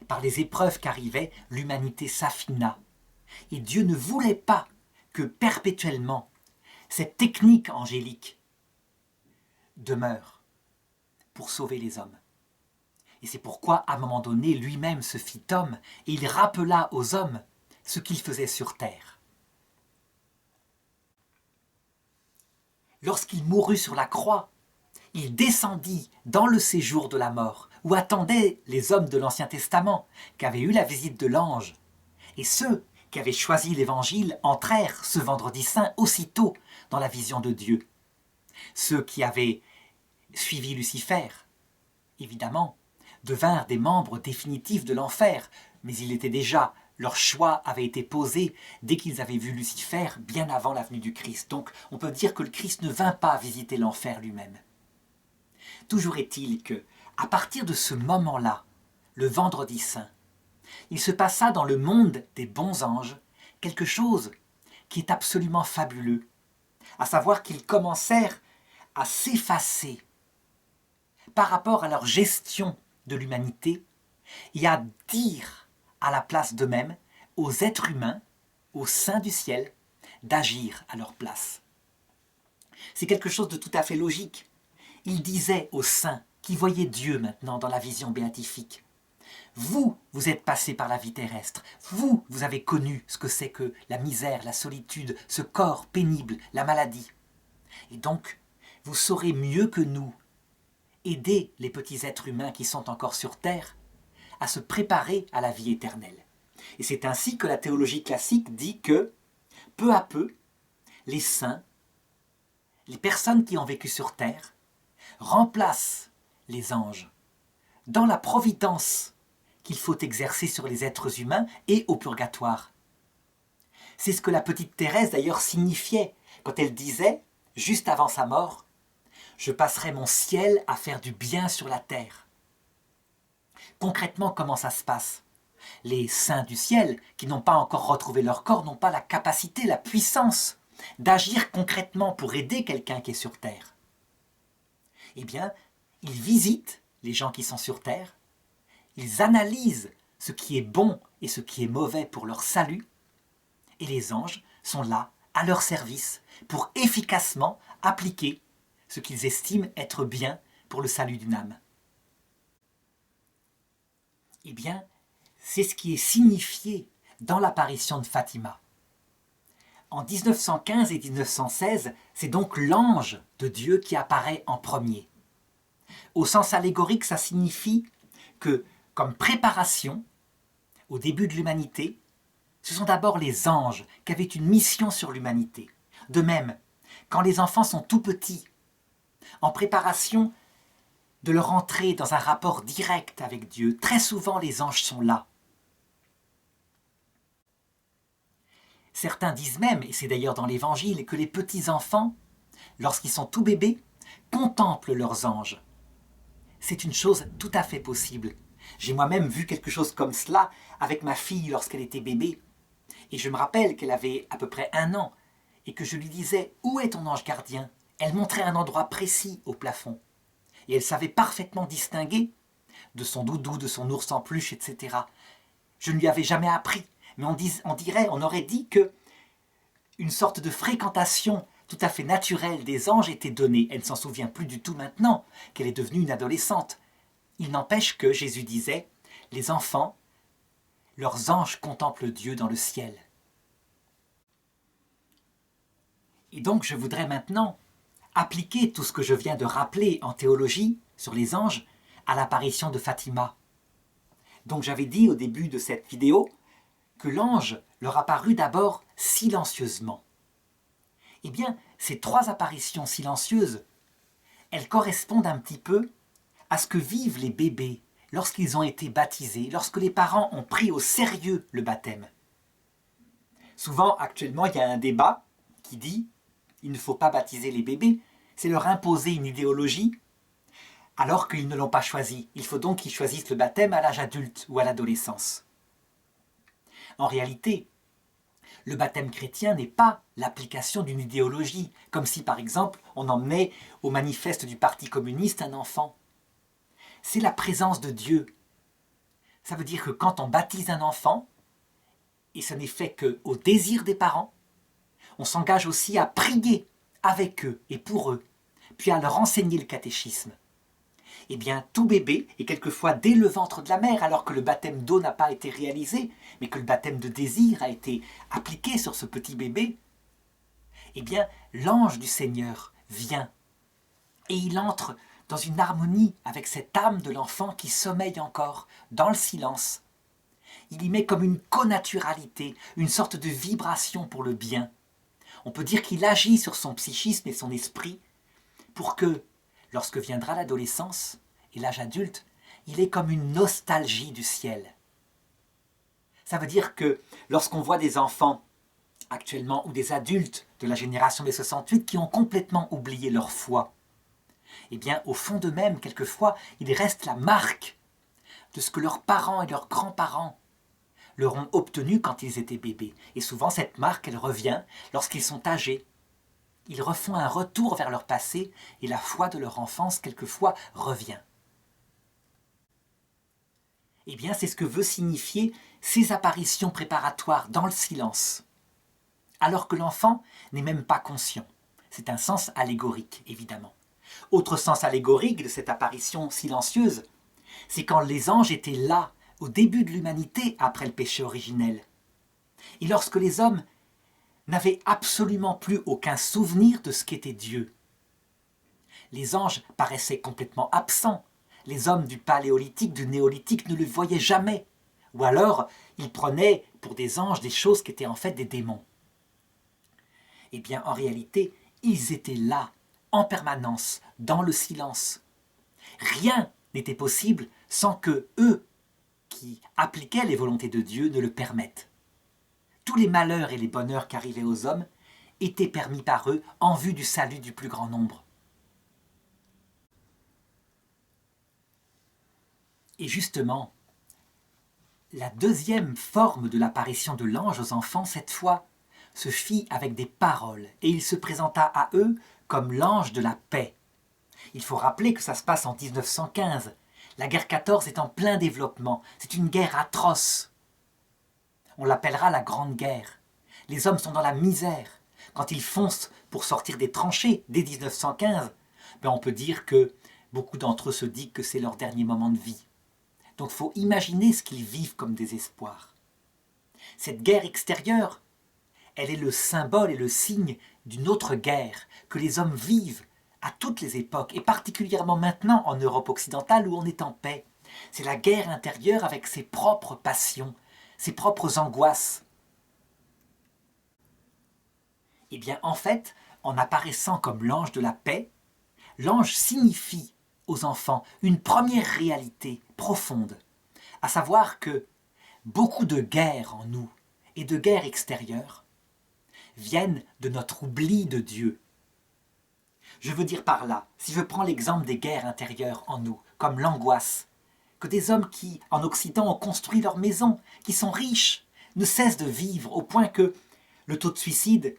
S1: par les épreuves qu'arrivaient, l'humanité s'affina. Et Dieu ne voulait pas que perpétuellement cette technique angélique demeure pour sauver les hommes. Et c'est pourquoi, à un moment donné, lui-même se fit homme et il rappela aux hommes ce qu'il faisait sur terre. Lorsqu'il mourut sur la croix, il descendit dans le séjour de la mort, où attendaient les hommes de l'Ancien Testament, qui avaient eu la visite de l'ange. Et ceux qui avaient choisi l'Évangile entrèrent ce vendredi saint aussitôt dans la vision de Dieu. Ceux qui avaient suivi Lucifer, évidemment, devinrent des membres définitifs de l'enfer, mais leur choix avait été posé dès qu'ils avaient vu Lucifer bien avant la venue du Christ. Donc on peut dire que le Christ ne vint pas visiter l'enfer lui-même. Toujours est-il que, à partir de ce moment-là, le vendredi saint, il se passa dans le monde des bons anges quelque chose qui est absolument fabuleux, à savoir qu'ils commencèrent à s'effacer par rapport à leur gestion de l'humanité et à dire à la place d'eux-mêmes aux êtres humains, aux saints du ciel, d'agir à leur place. C'est quelque chose de tout à fait logique. Il disait aux saints qui voyaient Dieu maintenant dans la vision béatifique, vous êtes passés par la vie terrestre, vous avez connu ce que c'est que la misère, la solitude, ce corps pénible, la maladie. Et donc, vous saurez mieux que nous aider les petits êtres humains qui sont encore sur terre à se préparer à la vie éternelle. Et c'est ainsi que la théologie classique dit que, peu à peu, les saints, les personnes qui ont vécu sur terre, remplacent les anges dans la providence qu'il faut exercer sur les êtres humains et au purgatoire. C'est ce que la petite Thérèse d'ailleurs signifiait quand elle disait, juste avant sa mort, « Je passerai mon ciel à faire du bien sur la terre ». Concrètement, comment ça se passe ? Les saints du ciel, qui n'ont pas encore retrouvé leur corps, n'ont pas la capacité, la puissance d'agir concrètement pour aider quelqu'un qui est sur terre. Eh bien, ils visitent les gens qui sont sur terre, ils analysent ce qui est bon et ce qui est mauvais pour leur salut, et les anges sont là, à leur service, pour efficacement appliquer ce qu'ils estiment être bien pour le salut d'une âme. Eh bien, c'est ce qui est signifié dans l'apparition de Fatima. En 1915 et 1916, c'est donc l'ange de Dieu qui apparaît en premier. Au sens allégorique, ça signifie que, comme préparation, au début de l'humanité, ce sont d'abord les anges qui avaient une mission sur l'humanité. De même, quand les enfants sont tout petits, en préparation de leur entrer dans un rapport direct avec Dieu. Très souvent, les anges sont là. Certains disent même, et c'est d'ailleurs dans l'Évangile, que les petits-enfants, lorsqu'ils sont tout bébés, contemplent leurs anges. C'est une chose tout à fait possible. J'ai moi-même vu quelque chose comme cela avec ma fille lorsqu'elle était bébé. Et je me rappelle qu'elle avait à peu près 1 an et que je lui disais « Où est ton ange gardien ?» Elle montrait un endroit précis au plafond. Et elle savait parfaitement distinguer de son doudou, de son ours en peluche, etc. Je ne lui avais jamais appris, mais on aurait dit que une sorte de fréquentation tout à fait naturelle des anges était donnée. Elle ne s'en souvient plus du tout maintenant qu'elle est devenue une adolescente. Il n'empêche que Jésus disait « Les enfants, leurs anges contemplent Dieu dans le ciel. » Et donc je voudrais maintenant appliquer tout ce que je viens de rappeler en théologie sur les anges à l'apparition de Fatima. Donc j'avais dit au début de cette vidéo que l'ange leur apparut d'abord silencieusement. Eh bien, ces 3 apparitions silencieuses, elles correspondent un petit peu à ce que vivent les bébés lorsqu'ils ont été baptisés, lorsque les parents ont pris au sérieux le baptême. Souvent, actuellement, il y a un débat qui dit il ne faut pas baptiser les bébés, c'est leur imposer une idéologie alors qu'ils ne l'ont pas choisi. Il faut donc qu'ils choisissent le baptême à l'âge adulte ou à l'adolescence. En réalité, le baptême chrétien n'est pas l'application d'une idéologie, comme si par exemple on emmenait au manifeste du Parti communiste un enfant. C'est la présence de Dieu. Ça veut dire que quand on baptise un enfant, et ce n'est fait qu'au désir des parents, on s'engage aussi à prier avec eux et pour eux, puis à leur enseigner le catéchisme. Eh bien, tout bébé, et quelquefois dès le ventre de la mère, alors que le baptême d'eau n'a pas été réalisé, mais que le baptême de désir a été appliqué sur ce petit bébé, eh bien, l'ange du Seigneur vient, et il entre dans une harmonie avec cette âme de l'enfant qui sommeille encore, dans le silence. Il y met comme une connaturalité, une sorte de vibration pour le bien. On peut dire qu'il agit sur son psychisme et son esprit pour que, lorsque viendra l'adolescence et l'âge adulte, il est comme une nostalgie du ciel. Ça veut dire que lorsqu'on voit des enfants actuellement ou des adultes de la génération des 68 qui ont complètement oublié leur foi, eh bien au fond d'eux-mêmes, quelquefois, il reste la marque de ce que leurs parents et leurs grands-parents leur ont obtenu quand ils étaient bébés. Et souvent cette marque, elle revient lorsqu'ils sont âgés. Ils refont un retour vers leur passé et la foi de leur enfance, quelquefois, revient. Eh bien, c'est ce que veut signifier ces apparitions préparatoires dans le silence, alors que l'enfant n'est même pas conscient. C'est un sens allégorique, évidemment. Autre sens allégorique de cette apparition silencieuse, c'est quand les anges étaient là, au début de l'humanité, après le péché originel. Et lorsque les hommes n'avaient absolument plus aucun souvenir de ce qu'était Dieu. Les anges paraissaient complètement absents. Les hommes du paléolithique, du néolithique ne le voyaient jamais. Ou alors, ils prenaient pour des anges des choses qui étaient en fait des démons. Eh bien, en réalité, ils étaient là, en permanence, dans le silence. Rien n'était possible sans que eux, qui appliquaient les volontés de Dieu, ne le permettent. Tous les malheurs et les bonheurs qui arrivaient aux hommes étaient permis par eux en vue du salut du plus grand nombre. Et justement, la deuxième forme de l'apparition de l'ange aux enfants, cette fois, se fit avec des paroles, et il se présenta à eux comme l'ange de la paix. Il faut rappeler que ça se passe en 1915. La guerre 14 est en plein développement. C'est une guerre atroce. On l'appellera la Grande Guerre. Les hommes sont dans la misère. Quand ils foncent pour sortir des tranchées dès 1915, on peut dire que beaucoup d'entre eux se disent que c'est leur dernier moment de vie. Donc il faut imaginer ce qu'ils vivent comme désespoir. Cette guerre extérieure, elle est le symbole et le signe d'une autre guerre que les hommes vivent à toutes les époques, et particulièrement maintenant en Europe occidentale où on est en paix. C'est la guerre intérieure avec ses propres passions, ses propres angoisses. Eh bien, en fait, en apparaissant comme l'ange de la paix, l'ange signifie aux enfants une première réalité profonde, à savoir que beaucoup de guerres en nous et de guerres extérieures viennent de notre oubli de Dieu. Je veux dire par là, si je prends l'exemple des guerres intérieures en nous, comme l'angoisse, que des hommes qui, en Occident, ont construit leur maison, qui sont riches, ne cessent de vivre au point que le taux de suicide,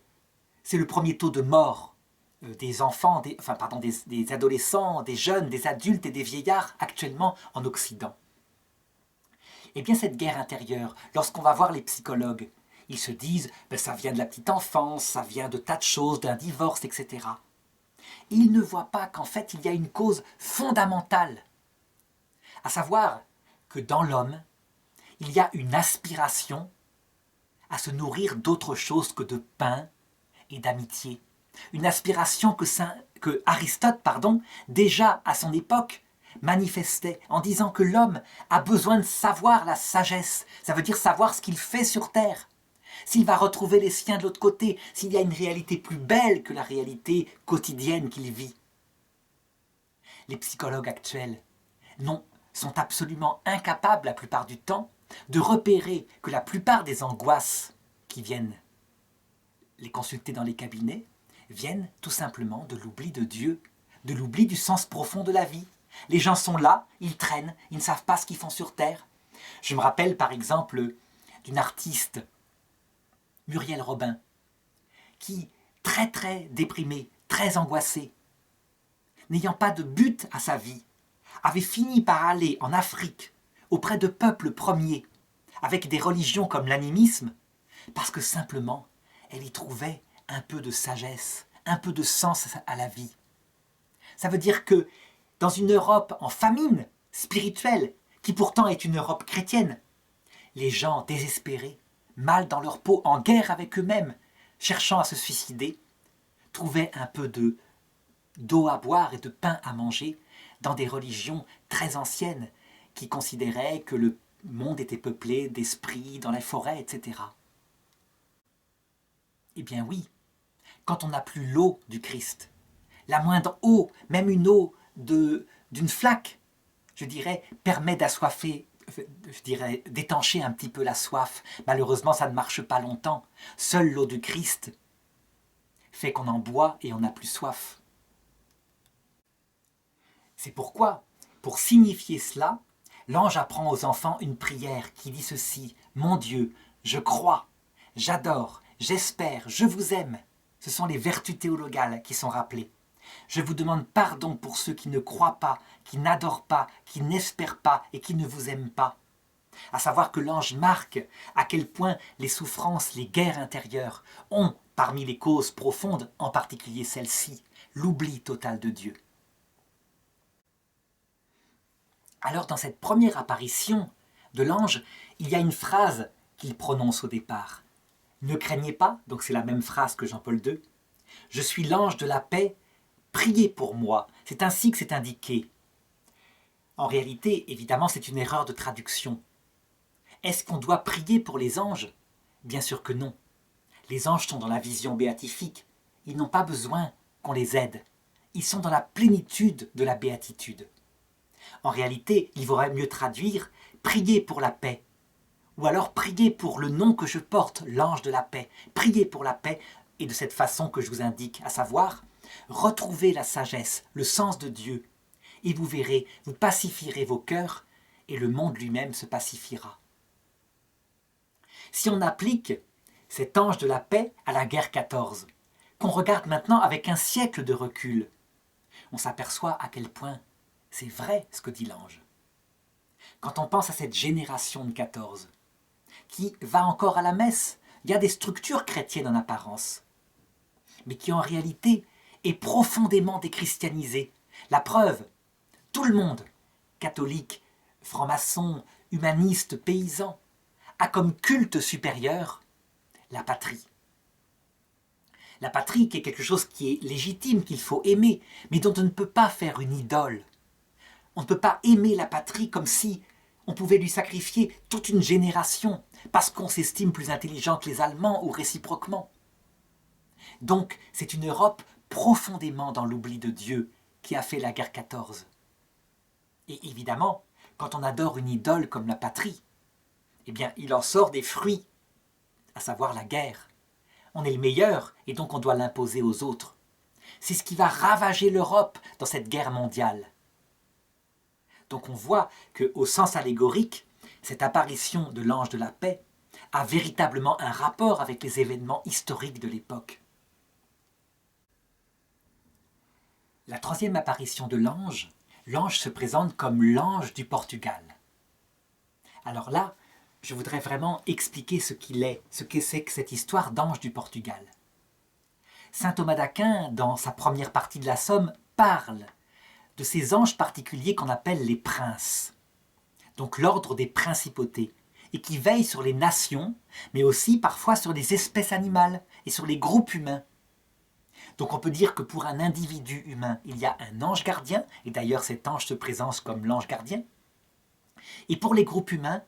S1: c'est le premier taux de mort des enfants, des adolescents, des jeunes, des adultes et des vieillards actuellement en Occident. Eh bien, cette guerre intérieure, lorsqu'on va voir les psychologues, ils se disent ça vient de la petite enfance, ça vient de tas de choses, d'un divorce, etc. Et ils ne voient pas qu'en fait, il y a une cause fondamentale, à savoir que dans l'homme, il y a une aspiration à se nourrir d'autre chose que de pain et d'amitié. Une aspiration que Aristote, déjà à son époque, manifestait en disant que l'homme a besoin de savoir la sagesse. Ça veut dire savoir ce qu'il fait sur Terre. S'il va retrouver les siens de l'autre côté, s'il y a une réalité plus belle que la réalité quotidienne qu'il vit. Les psychologues actuels, non, sont absolument incapables la plupart du temps de repérer que la plupart des angoisses qui viennent les consulter dans les cabinets viennent tout simplement de l'oubli de Dieu, de l'oubli du sens profond de la vie. Les gens sont là, ils traînent, ils ne savent pas ce qu'ils font sur Terre. Je me rappelle par exemple d'une artiste, Muriel Robin, qui, très très déprimée, très angoissée, n'ayant pas de but à sa vie, avait fini par aller en Afrique auprès de peuples premiers, avec des religions comme l'animisme, parce que simplement, elle y trouvait un peu de sagesse, un peu de sens à la vie. Ça veut dire que dans une Europe en famine spirituelle, qui pourtant est une Europe chrétienne, les gens désespérés, mal dans leur peau, en guerre avec eux-mêmes, cherchant à se suicider, trouvaient un peu d'eau à boire et de pain à manger dans des religions très anciennes qui considéraient que le monde était peuplé d'esprits dans les forêts, etc. Eh bien oui, quand on n'a plus l'eau du Christ, la moindre eau, même une eau d'une flaque, je dirais, permet d'assoiffer, d'étancher un petit peu la soif. Malheureusement, ça ne marche pas longtemps. Seule l'eau du Christ fait qu'on en boit et on n'a plus soif. C'est pourquoi, pour signifier cela, l'ange apprend aux enfants une prière qui dit ceci: « Mon Dieu, je crois, j'adore, j'espère, je vous aime. » Ce sont les vertus théologales qui sont rappelées. Je vous demande pardon pour ceux qui ne croient pas, qui n'adorent pas, qui n'espèrent pas et qui ne vous aiment pas. À savoir que l'ange marque à quel point les souffrances, les guerres intérieures ont, parmi les causes profondes, en particulier celle-ci, l'oubli total de Dieu. Alors dans cette première apparition de l'ange, il y a une phrase qu'il prononce au départ. Ne craignez pas, donc c'est la même phrase que Jean-Paul II. Je suis l'ange de la paix, priez pour moi. C'est ainsi que c'est indiqué. En réalité, évidemment, c'est une erreur de traduction. Est-ce qu'on doit prier pour les anges? Bien sûr que non. Les anges sont dans la vision béatifique. Ils n'ont pas besoin qu'on les aide. Ils sont dans la plénitude de la béatitude. En réalité, il vaudrait mieux traduire « priez pour la paix » ou alors « priez pour le nom que je porte, l'ange de la paix ». Priez pour la paix et de cette façon que je vous indique, à savoir retrouvez la sagesse, le sens de Dieu et vous verrez, vous pacifierez vos cœurs et le monde lui-même se pacifiera. Si on applique cet ange de la paix à la guerre 14, qu'on regarde maintenant avec un siècle de recul, on s'aperçoit à quel point c'est vrai ce que dit l'ange. Quand on pense à cette génération de 14, qui va encore à la messe, il y a des structures chrétiennes en apparence, mais qui en réalité est profondément déchristianisée. La preuve, tout le monde, catholique, franc-maçon, humaniste, paysan, a comme culte supérieur la patrie. La patrie qui est quelque chose qui est légitime, qu'il faut aimer, mais dont on ne peut pas faire une idole. On ne peut pas aimer la patrie comme si on pouvait lui sacrifier toute une génération parce qu'on s'estime plus intelligent que les Allemands ou réciproquement. Donc, c'est une Europe profondément dans l'oubli de Dieu qui a fait la guerre 14. Et évidemment, quand on adore une idole comme la patrie, eh bien, il en sort des fruits, à savoir la guerre. On est le meilleur et donc on doit l'imposer aux autres. C'est ce qui va ravager l'Europe dans cette guerre mondiale. Donc on voit qu'au sens allégorique, cette apparition de l'ange de la paix a véritablement un rapport avec les événements historiques de l'époque. La troisième apparition de l'ange se présente comme l'ange du Portugal. Alors là, je voudrais vraiment expliquer ce qu'il est, ce que c'est que cette histoire d'ange du Portugal. Saint Thomas d'Aquin, dans sa première partie de la Somme, parle de ces anges particuliers qu'on appelle les princes, donc l'ordre des principautés, et qui veillent sur les nations, mais aussi parfois sur les espèces animales et sur les groupes humains. Donc on peut dire que pour un individu humain, il y a un ange gardien, et d'ailleurs cet ange se présente comme l'ange gardien, et pour les groupes humains,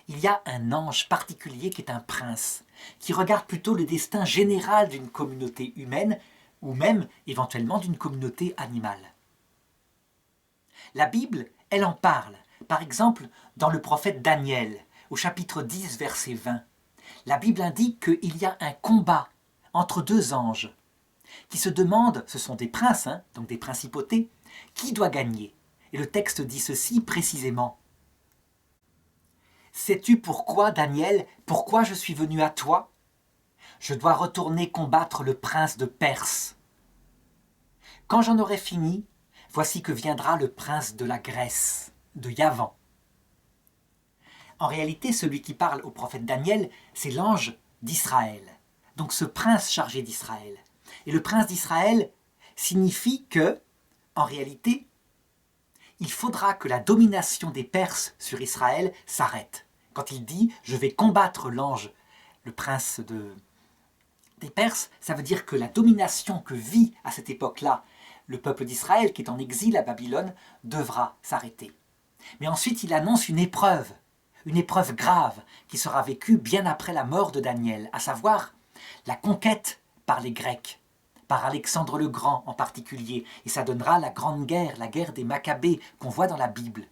S1: il y a un ange particulier qui est un prince, qui regarde plutôt le destin général d'une communauté humaine, ou même éventuellement d'une communauté animale. La Bible, elle en parle, par exemple dans le prophète Daniel, au chapitre 10, verset 20. La Bible indique qu'il y a un combat entre deux anges, qui se demandent, ce sont des princes, donc des principautés, qui doit gagner. Et le texte dit ceci précisément. « Sais-tu pourquoi, Daniel, pourquoi je suis venu à toi ? Je dois retourner combattre le prince de Perse. Quand j'en aurai fini, voici que viendra le prince de la Grèce, de Yavan. » En réalité, celui qui parle au prophète Daniel, c'est l'ange d'Israël, donc ce prince chargé d'Israël. Et le prince d'Israël signifie que, en réalité, il faudra que la domination des Perses sur Israël s'arrête. Quand il dit « je vais combattre l'ange, le prince des Perses », ça veut dire que la domination que vit à cette époque-là le peuple d'Israël, qui est en exil à Babylone, devra s'arrêter. Mais ensuite, il annonce une épreuve grave, qui sera vécue bien après la mort de Daniel, à savoir la conquête par les Grecs, par Alexandre le Grand en particulier, et ça donnera la grande guerre, la guerre des Maccabées qu'on voit dans la Bible.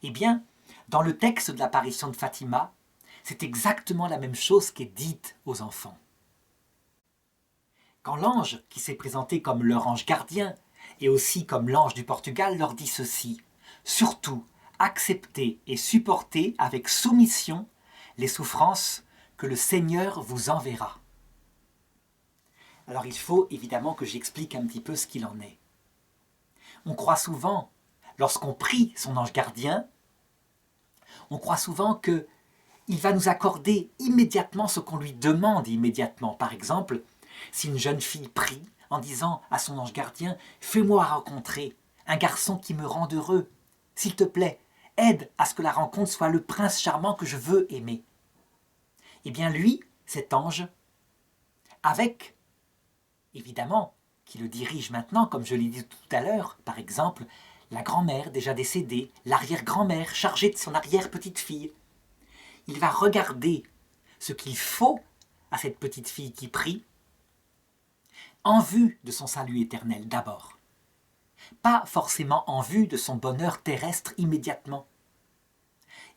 S1: Eh bien, dans le texte de l'apparition de Fatima, c'est exactement la même chose qui est dite aux enfants. Quand l'ange, qui s'est présenté comme leur ange gardien, et aussi comme l'ange du Portugal, leur dit ceci, « Surtout, acceptez et supportez avec soumission les souffrances que le Seigneur vous enverra. » Alors il faut évidemment que j'explique un petit peu ce qu'il en est. On croit souvent, lorsqu'on prie son ange gardien, on croit souvent qu'il va nous accorder immédiatement ce qu'on lui demande immédiatement. Par exemple, si une jeune fille prie en disant à son ange gardien « Fais-moi rencontrer un garçon qui me rende heureux, s'il te plaît, aide à ce que la rencontre soit le prince charmant que je veux aimer. » Eh bien lui, cet ange, avec, évidemment, qui le dirige maintenant, comme je l'ai dit tout à l'heure, par exemple, la grand-mère déjà décédée, l'arrière-grand-mère chargée de son arrière-petite-fille, il va regarder ce qu'il faut à cette petite fille qui prie, en vue de son salut éternel d'abord. Pas forcément en vue de son bonheur terrestre immédiatement.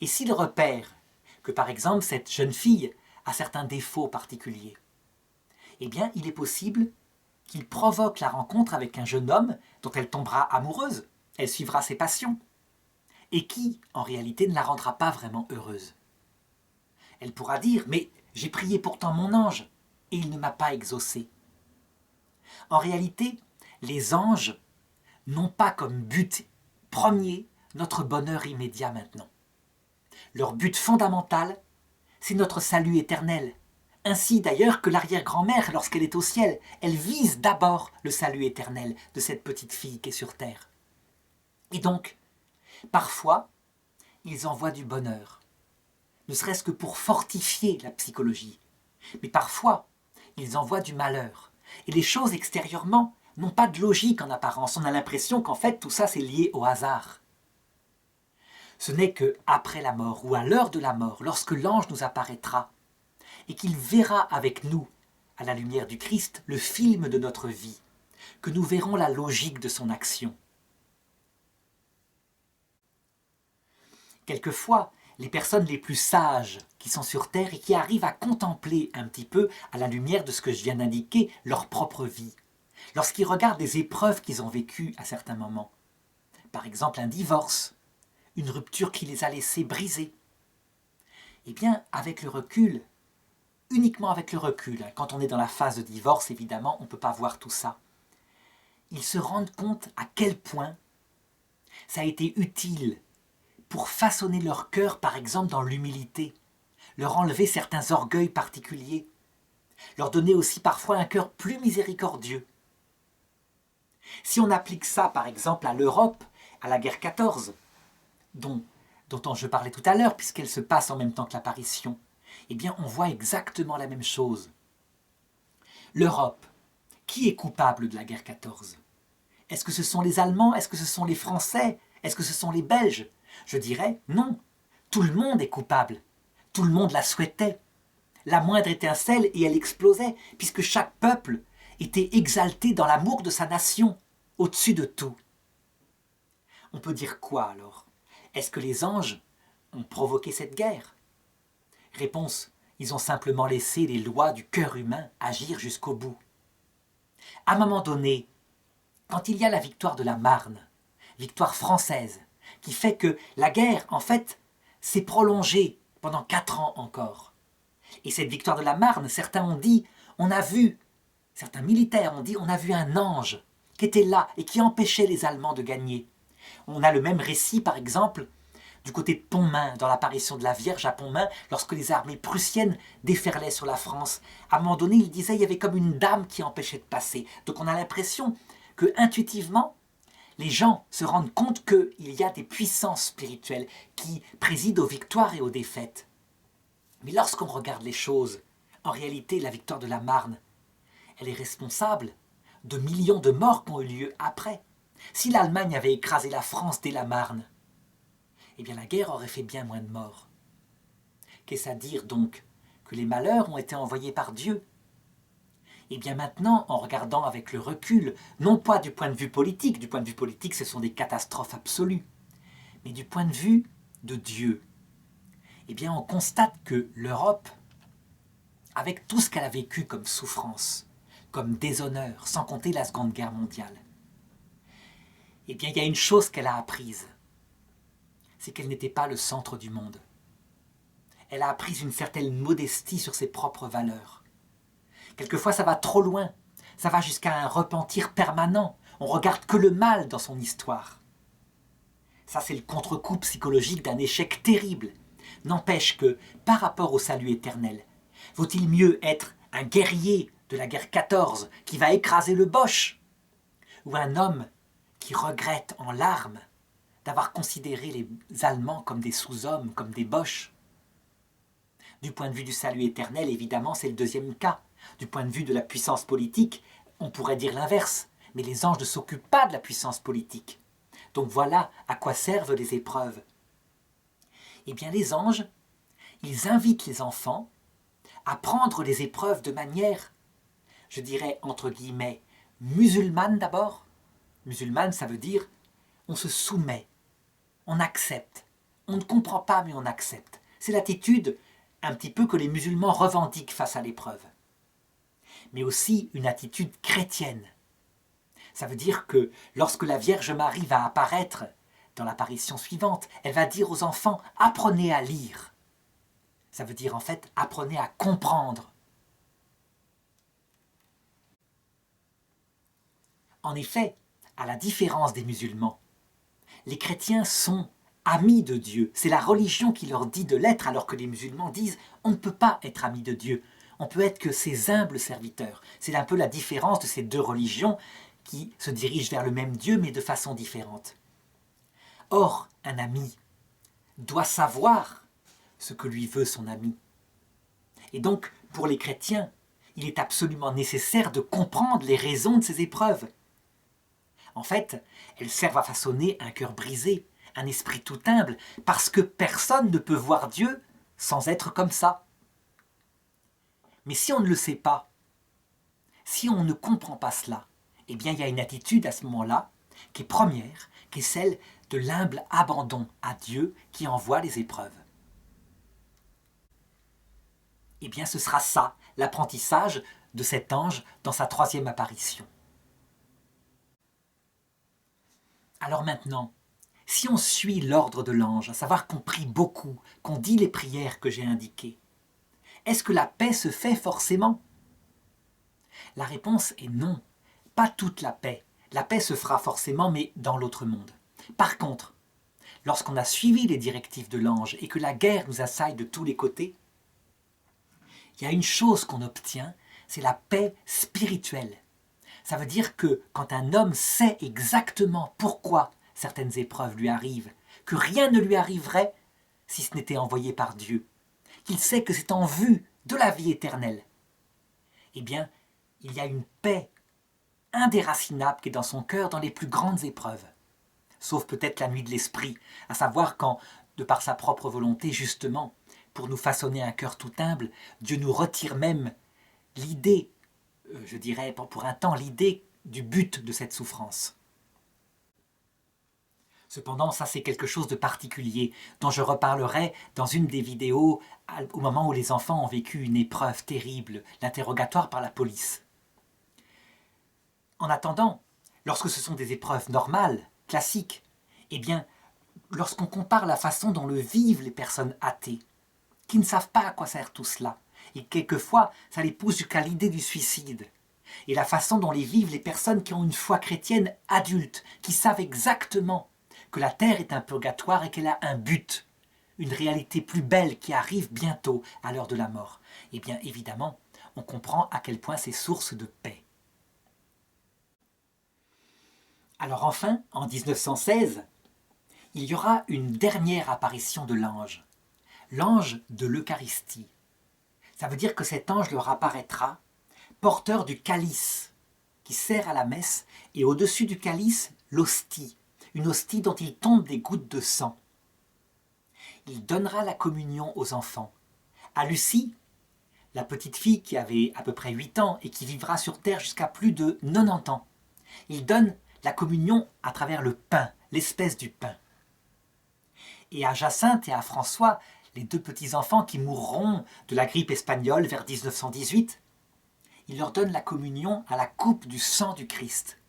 S1: Et s'il repère que par exemple cette jeune fille a certains défauts particuliers, eh bien il est possible qu'il provoque la rencontre avec un jeune homme dont elle tombera amoureuse, elle suivra ses passions, et qui, en réalité, ne la rendra pas vraiment heureuse. Elle pourra dire « Mais j'ai prié pourtant mon ange, et il ne m'a pas exaucé. » En réalité, les anges n'ont pas comme but premier notre bonheur immédiat maintenant. Leur but fondamental, c'est notre salut éternel. Ainsi d'ailleurs que l'arrière-grand-mère, lorsqu'elle est au ciel, elle vise d'abord le salut éternel de cette petite fille qui est sur terre. Et donc, parfois, ils envoient du bonheur, ne serait-ce que pour fortifier la psychologie. Mais parfois, ils envoient du malheur. Et les choses extérieurement n'ont pas de logique en apparence. On a l'impression qu'en fait, tout ça, c'est lié au hasard. Ce n'est qu'après la mort, ou à l'heure de la mort, lorsque l'ange nous apparaîtra, et qu'il verra avec nous, à la lumière du Christ, le film de notre vie, que nous verrons la logique de son action. Quelquefois, les personnes les plus sages qui sont sur Terre et qui arrivent à contempler un petit peu, à la lumière de ce que je viens d'indiquer, leur propre vie, lorsqu'ils regardent les épreuves qu'ils ont vécues à certains moments, par exemple un divorce, une rupture qui les a laissés brisés, eh bien, avec le recul, uniquement avec le recul, quand on est dans la phase de divorce, évidemment, on ne peut pas voir tout ça, ils se rendent compte à quel point ça a été utile pour façonner leur cœur, par exemple, dans l'humilité, leur enlever certains orgueils particuliers, leur donner aussi parfois un cœur plus miséricordieux. Si on applique ça, par exemple, à l'Europe, à la guerre 14, dont je parlais tout à l'heure, puisqu'elle se passe en même temps que l'apparition, eh bien, on voit exactement la même chose. L'Europe, qui est coupable de la guerre 14 ? Est-ce que ce sont les Allemands ? Est-ce que ce sont les Français ? Est-ce que ce sont les Belges ? Je dirais non. Tout le monde est coupable. Tout le monde la souhaitait. La moindre étincelle et elle explosait, puisque chaque peuple était exalté dans l'amour de sa nation, au-dessus de tout. On peut dire quoi alors ? Est-ce que les anges ont provoqué cette guerre ? Réponse, ils ont simplement laissé les lois du cœur humain agir jusqu'au bout. À un moment donné, quand il y a la victoire de la Marne, victoire française, qui fait que la guerre, en fait, s'est prolongée pendant 4 ans encore. Et cette victoire de la Marne, certains ont dit, certains militaires ont dit, on a vu un ange qui était là et qui empêchait les Allemands de gagner. On a le même récit, par exemple, du côté de Pontmain, dans l'apparition de la Vierge à Pontmain, lorsque les armées prussiennes déferlaient sur la France. À un moment donné, il disait qu'il y avait comme une dame qui empêchait de passer. Donc on a l'impression que, intuitivement, les gens se rendent compte qu'il y a des puissances spirituelles qui président aux victoires et aux défaites. Mais lorsqu'on regarde les choses, en réalité, la victoire de la Marne, elle est responsable de millions de morts qui ont eu lieu après. Si l'Allemagne avait écrasé la France dès la Marne, eh bien la guerre aurait fait bien moins de morts. Qu'est-ce à dire donc ? Que les malheurs ont été envoyés par Dieu ? Et bien maintenant, en regardant avec le recul, non pas du point de vue politique ce sont des catastrophes absolues, mais du point de vue de Dieu, eh bien on constate que l'Europe, avec tout ce qu'elle a vécu comme souffrance, comme déshonneur, sans compter la Seconde Guerre mondiale, eh bien il y a une chose qu'elle a apprise, c'est qu'elle n'était pas le centre du monde. Elle a appris une certaine modestie sur ses propres valeurs. Quelquefois, ça va trop loin. Ça va jusqu'à un repentir permanent. On regarde que le mal dans son histoire. Ça, c'est le contre-coup psychologique d'un échec terrible. N'empêche que, par rapport au salut éternel, vaut-il mieux être un guerrier de la guerre 14 qui va écraser le Boche, ou un homme qui regrette en larmes d'avoir considéré les Allemands comme des sous-hommes, comme des Boches ? Du point de vue du salut éternel, évidemment, c'est le deuxième cas. Du point de vue de la puissance politique, on pourrait dire l'inverse. Mais les anges ne s'occupent pas de la puissance politique. Donc voilà à quoi servent les épreuves. Eh bien, les anges, ils invitent les enfants à prendre les épreuves de manière, je dirais, entre guillemets, musulmane d'abord. Musulmane, ça veut dire, on se soumet, on accepte. On ne comprend pas, mais on accepte. C'est l'attitude un petit peu que les musulmans revendiquent face à l'épreuve. Mais aussi une attitude chrétienne. Ça veut dire que lorsque la Vierge Marie va apparaître dans l'apparition suivante, elle va dire aux enfants « apprenez à lire ». Ça veut dire en fait « apprenez à comprendre ». En effet, à la différence des musulmans, les chrétiens sont amis de Dieu. C'est la religion qui leur dit de l'être, alors que les musulmans disent « on ne peut pas être amis de Dieu ». On peut être que ses humbles serviteurs. C'est un peu la différence de ces deux religions qui se dirigent vers le même Dieu, mais de façon différente. Or, un ami doit savoir ce que lui veut son ami. Et donc, pour les chrétiens, il est absolument nécessaire de comprendre les raisons de ces épreuves. En fait, elles servent à façonner un cœur brisé, un esprit tout humble, parce que personne ne peut voir Dieu sans être comme ça. Mais si on ne le sait pas, si on ne comprend pas cela, eh bien il y a une attitude à ce moment-là qui est première, qui est celle de l'humble abandon à Dieu qui envoie les épreuves. Eh bien, ce sera ça, l'apprentissage de cet ange dans sa troisième apparition. Alors maintenant, si on suit l'ordre de l'ange, à savoir qu'on prie beaucoup, qu'on dit les prières que j'ai indiquées, est-ce que la paix se fait forcément? La réponse est non, pas toute la paix. La paix se fera forcément, mais dans l'autre monde. Par contre, lorsqu'on a suivi les directives de l'ange et que la guerre nous assaille de tous les côtés, il y a une chose qu'on obtient, c'est la paix spirituelle. Ça veut dire que quand un homme sait exactement pourquoi certaines épreuves lui arrivent, que rien ne lui arriverait si ce n'était envoyé par Dieu, qu'il sait que c'est en vue de la vie éternelle, eh bien, il y a une paix indéracinable qui est dans son cœur dans les plus grandes épreuves. Sauf peut-être la nuit de l'esprit, à savoir quand, de par sa propre volonté, justement, pour nous façonner un cœur tout humble, Dieu nous retire même l'idée, je dirais pour un temps, l'idée du but de cette souffrance. Cependant, ça c'est quelque chose de particulier, dont je reparlerai dans une des vidéos au moment où les enfants ont vécu une épreuve terrible, l'interrogatoire par la police. En attendant, lorsque ce sont des épreuves normales, classiques, eh bien, lorsqu'on compare la façon dont le vivent les personnes athées, qui ne savent pas à quoi sert tout cela, et quelquefois ça les pousse jusqu'à l'idée du suicide, et la façon dont les vivent les personnes qui ont une foi chrétienne adulte, qui savent exactement que la terre est un purgatoire et qu'elle a un but, une réalité plus belle qui arrive bientôt à l'heure de la mort, eh bien évidemment, on comprend à quel point c'est source de paix. Alors enfin, en 1916, il y aura une dernière apparition de l'ange de l'Eucharistie. Ça veut dire que cet ange leur apparaîtra, porteur du calice, qui sert à la messe, et au-dessus du calice, l'hostie, une hostie dont il tombe des gouttes de sang. Il donnera la communion aux enfants. À Lucie, la petite fille qui avait à peu près 8 ans et qui vivra sur terre jusqu'à plus de 90 ans, il donne la communion à travers le pain, l'espèce du pain. Et à Jacinthe et à François, les 2 petits-enfants qui mourront de la grippe espagnole vers 1918, il leur donne la communion à la coupe du sang du Christ.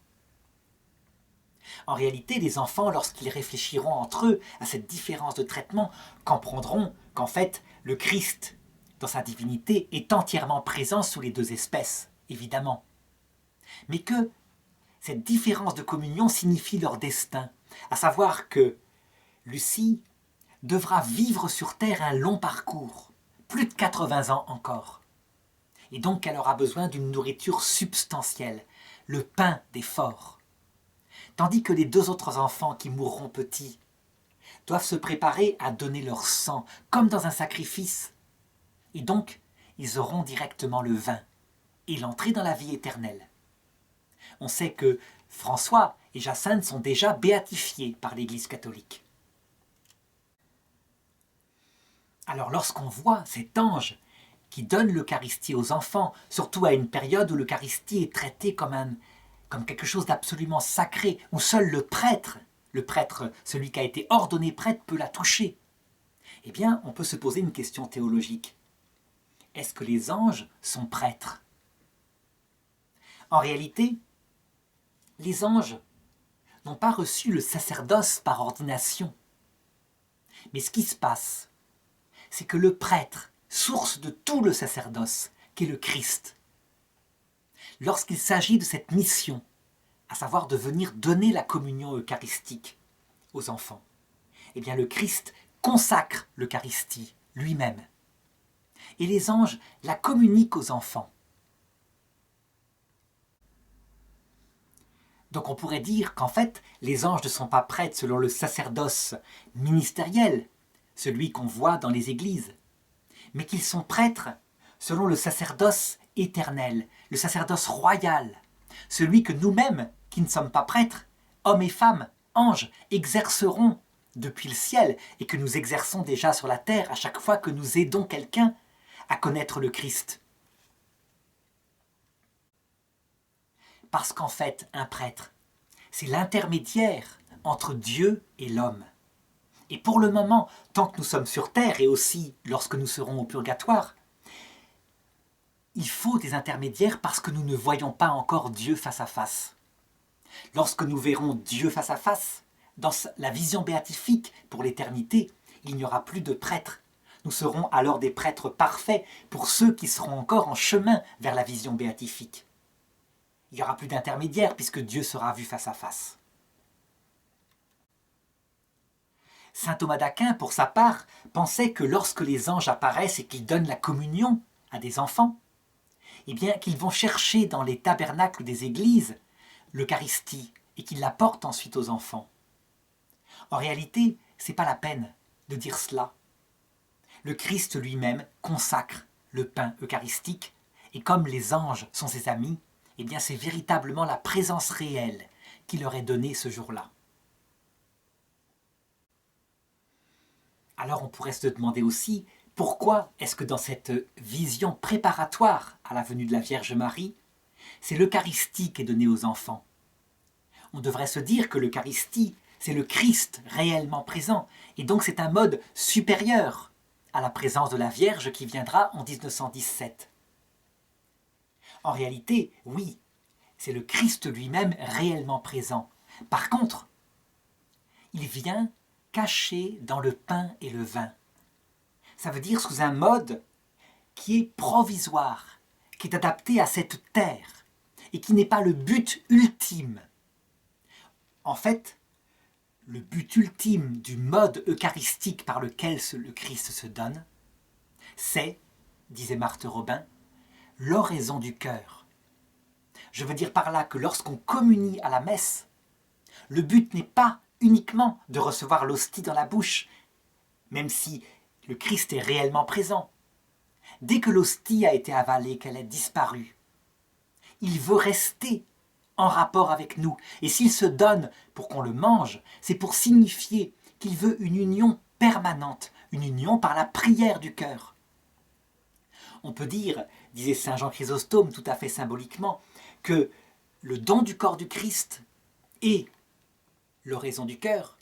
S1: En réalité, les enfants, lorsqu'ils réfléchiront entre eux à cette différence de traitement, comprendront qu'en fait, le Christ, dans sa divinité, est entièrement présent sous les 2 espèces, évidemment. Mais que cette différence de communion signifie leur destin, à savoir que Lucie devra vivre sur terre un long parcours, plus de 80 ans encore. Et donc elle aura besoin d'une nourriture substantielle, le pain des forts. Tandis que les 2 autres enfants qui mourront petits doivent se préparer à donner leur sang, comme dans un sacrifice. Et donc, ils auront directement le vin et l'entrée dans la vie éternelle. On sait que François et Jacinthe sont déjà béatifiés par l'Église catholique. Alors lorsqu'on voit cet ange qui donne l'Eucharistie aux enfants, surtout à une période où l'Eucharistie est traitée comme quelque chose d'absolument sacré, où seul le prêtre, celui qui a été ordonné prêtre, peut la toucher, eh bien on peut se poser une question théologique. Est-ce que les anges sont prêtres? En réalité, les anges n'ont pas reçu le sacerdoce par ordination. Mais ce qui se passe, c'est que le prêtre, source de tout le sacerdoce, qu'est le Christ, lorsqu'il s'agit de cette mission, à savoir de venir donner la communion eucharistique aux enfants, eh bien le Christ consacre l'Eucharistie lui-même. Et les anges la communiquent aux enfants. Donc on pourrait dire qu'en fait, les anges ne sont pas prêtres selon le sacerdoce ministériel, celui qu'on voit dans les églises, mais qu'ils sont prêtres selon le sacerdoce éternel, le sacerdoce royal, celui que nous-mêmes, qui ne sommes pas prêtres, hommes et femmes, anges, exercerons depuis le ciel et que nous exerçons déjà sur la terre à chaque fois que nous aidons quelqu'un à connaître le Christ. Parce qu'en fait, un prêtre, c'est l'intermédiaire entre Dieu et l'homme. Et pour le moment, tant que nous sommes sur terre et aussi lorsque nous serons au purgatoire, il faut des intermédiaires parce que nous ne voyons pas encore Dieu face à face. Lorsque nous verrons Dieu face à face, dans la vision béatifique pour l'éternité, il n'y aura plus de prêtres. Nous serons alors des prêtres parfaits pour ceux qui seront encore en chemin vers la vision béatifique. Il n'y aura plus d'intermédiaire puisque Dieu sera vu face à face. Saint Thomas d'Aquin, pour sa part, pensait que lorsque les anges apparaissent et qu'ils donnent la communion à des enfants, eh bien qu'ils vont chercher dans les tabernacles des églises l'Eucharistie et qu'ils la portent ensuite aux enfants. En réalité, ce n'est pas la peine de dire cela. Le Christ lui-même consacre le pain eucharistique et comme les anges sont ses amis, eh bien c'est véritablement la présence réelle qui leur est donnée ce jour-là. Alors on pourrait se demander aussi pourquoi est-ce que dans cette vision préparatoire à la venue de la Vierge Marie, c'est l'Eucharistie qui est donnée aux enfants. On devrait se dire que l'Eucharistie, c'est le Christ réellement présent, et donc c'est un mode supérieur à la présence de la Vierge qui viendra en 1917. En réalité, oui, c'est le Christ lui-même réellement présent. Par contre, il vient caché dans le pain et le vin. Ça veut dire sous un mode qui est provisoire, qui est adapté à cette terre, et qui n'est pas le but ultime. En fait, le but ultime du mode eucharistique par lequel le Christ se donne, c'est, disait Marthe Robin, l'oraison du cœur. Je veux dire par là que lorsqu'on communie à la messe, le but n'est pas uniquement de recevoir l'hostie dans la bouche, même si le Christ est réellement présent. Dès que l'hostie a été avalée, qu'elle est disparue, il veut rester en rapport avec nous. Et s'il se donne pour qu'on le mange, c'est pour signifier qu'il veut une union permanente, une union par la prière du cœur. On peut dire, disait saint Jean Chrysostome tout à fait symboliquement, que le don du corps du Christ et l'oraison du cœur,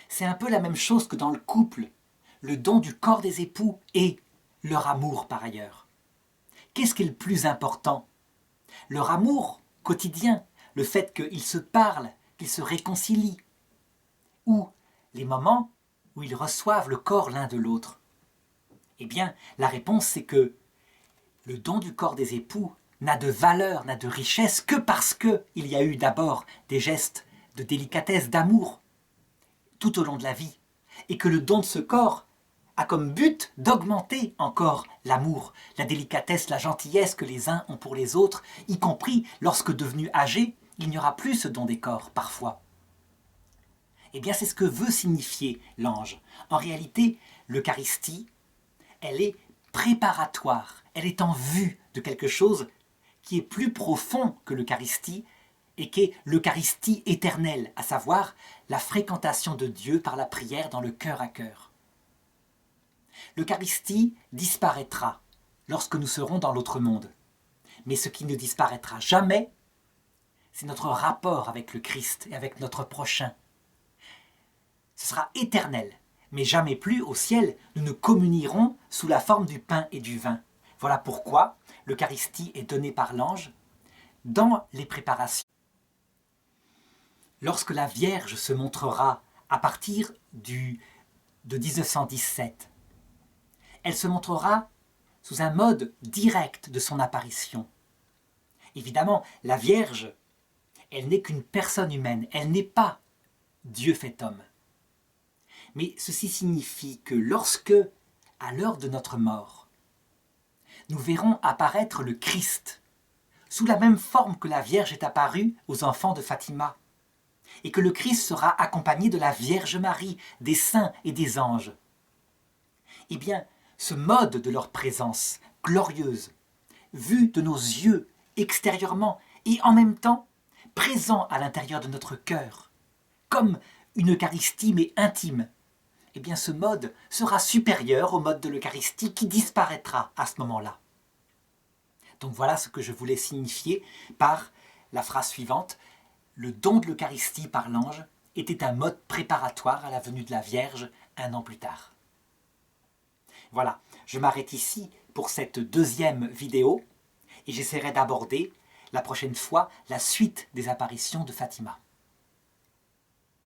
S1: c'est un peu la même chose que dans le couple, le don du corps des époux et leur amour par ailleurs. Qu'est-ce qui est le plus important ? Leur amour quotidien, le fait qu'ils se parlent, qu'ils se réconcilient, ou les moments où ils reçoivent le corps l'un de l'autre. Eh bien, la réponse c'est que le don du corps des époux n'a de valeur, n'a de richesse que parce qu'il y a eu d'abord des gestes de délicatesse, d'amour, tout au long de la vie, et que le don de ce corps a comme but d'augmenter encore l'amour, la délicatesse, la gentillesse que les uns ont pour les autres, y compris lorsque devenus âgés, il n'y aura plus ce don des corps, parfois. Eh bien, c'est ce que veut signifier l'ange. En réalité, l'Eucharistie, elle est préparatoire, elle est en vue de quelque chose qui est plus profond que l'Eucharistie et qui est l'Eucharistie éternelle, à savoir la fréquentation de Dieu par la prière dans le cœur à cœur. L'Eucharistie disparaîtra lorsque nous serons dans l'autre monde. Mais ce qui ne disparaîtra jamais, c'est notre rapport avec le Christ et avec notre prochain. Ce sera éternel, mais jamais plus au ciel nous ne communierons sous la forme du pain et du vin. Voilà pourquoi l'Eucharistie est donnée par l'ange dans les préparations. Lorsque la Vierge se montrera à partir de 1917, elle se montrera sous un mode direct de son apparition. Évidemment, la Vierge, elle n'est qu'une personne humaine, elle n'est pas Dieu fait homme. Mais ceci signifie que lorsque, à l'heure de notre mort, nous verrons apparaître le Christ, sous la même forme que la Vierge est apparue aux enfants de Fatima, et que le Christ sera accompagné de la Vierge Marie, des saints et des anges, eh bien, ce mode de leur présence glorieuse, vu de nos yeux extérieurement et en même temps présent à l'intérieur de notre cœur, comme une Eucharistie mais intime, eh bien ce mode sera supérieur au mode de l'Eucharistie qui disparaîtra à ce moment-là. Donc voilà ce que je voulais signifier par la phrase suivante. Le don de l'Eucharistie par l'ange était un mode préparatoire à la venue de la Vierge 1 an plus tard. Voilà, je m'arrête ici pour cette deuxième vidéo et j'essaierai d'aborder la prochaine fois la suite des apparitions de Fatima.